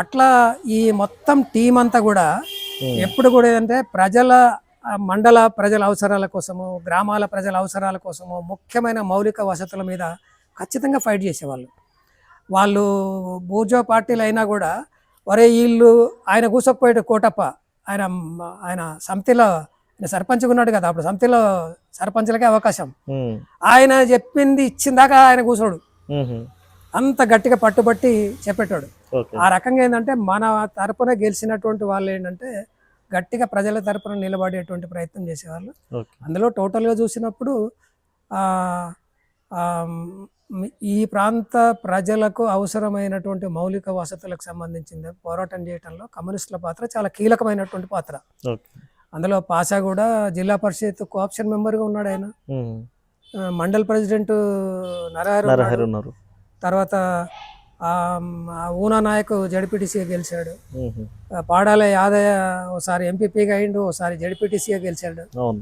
అట్లా ఈ మొత్తం టీం అంతా కూడా ఎప్పుడు కూడా ఏంటంటే మండల ప్రజల అవసరాల కోసము, గ్రామాల ప్రజల అవసరాల కోసము, ముఖ్యమైన మౌలిక వసతుల మీద ఖచ్చితంగా ఫైట్ చేసేవాళ్ళు. వాళ్ళు బూర్జో పార్టీలు అయినా కూడా వీళ్ళు ఆయన కూసకపోయాడు కోటప్ప, ఆయన ఆయన సమితిలో సర్పంచ్గా ఉన్నాడు కదా, అప్పుడు సమితిలో సర్పంచ్లకే అవకాశం. మ్మ్. ఆయన చెప్పింది ఇచ్చిందాకా ఆయన కూర్చోడు, మ్మ్. అంత గట్టిగా పట్టుబట్టి చెప్పేటాడు. ఓకే. ఆ రకంగా ఏంటంటే మన తరపున గెలిచినటువంటి వాళ్ళు ఏంటంటే గట్టిగా ప్రజల తరపున నిలబడేటువంటి ప్రయత్నం చేసేవాళ్ళు. ఓకే. అందులో టోటల్గా చూసినప్పుడు ఆ, ఆ, ఈ ప్రాంత ప్రజలకు అవసరమైనటువంటి మౌలిక వసతులకు సంబంధించిన పోరాటం చేయడంలో కమ్యూనిస్టుల పాత్ర చాలా కీలకమైనటువంటి పాత్ర. ఓకే. అందులో పాసా కూడా జిల్లా పరిషత్ కోఆప్షన్ మెంబర్గా ఉన్నాడు ఆయన. మ్మ్. మండల్ ప్రెసిడెంట్ నరహరి నరహరి ఉన్నారు. తర్వాత ఊనా నాయక్ జడ్పీటీసీగా గెలిచాడు. మ్మ్. పాడాల యాదయ్య ఒకసారి ఎంపీపీగా అయిండు, ఒకసారి జడ్పీటీసీగా గెలిచాడు. అవును.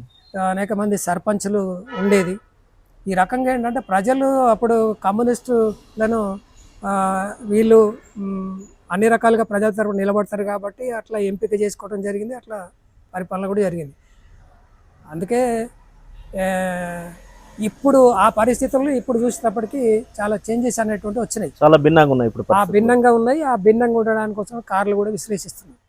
అనేక మంది సర్పంచులు ఉండేది. ఈ రకంగా ఏంటంటే ప్రజలు అప్పుడు కమ్యూనిస్టులను వీళ్ళు అన్ని రకాలుగా ప్రజల తరపున నిలబడతారు కాబట్టి అట్లా ఎంపిక చేసుకోవడం జరిగింది, అట్లా పరిపాలన కూడా జరిగింది. అందుకే ఇప్పుడు ఆ పరిస్థితుల్లో ఇప్పుడు చూసినప్పటికీ చాలా చేంజెస్ అనేటువంటి వచ్చినాయి, చాలా భిన్నంగా ఉన్నాయి ఇప్పుడు ఆ భిన్నంగా ఉన్నాయి. ఆ భిన్నంగా ఉండడానికి కోసం కార్లు కూడా విశ్లేషిస్తున్నాయి.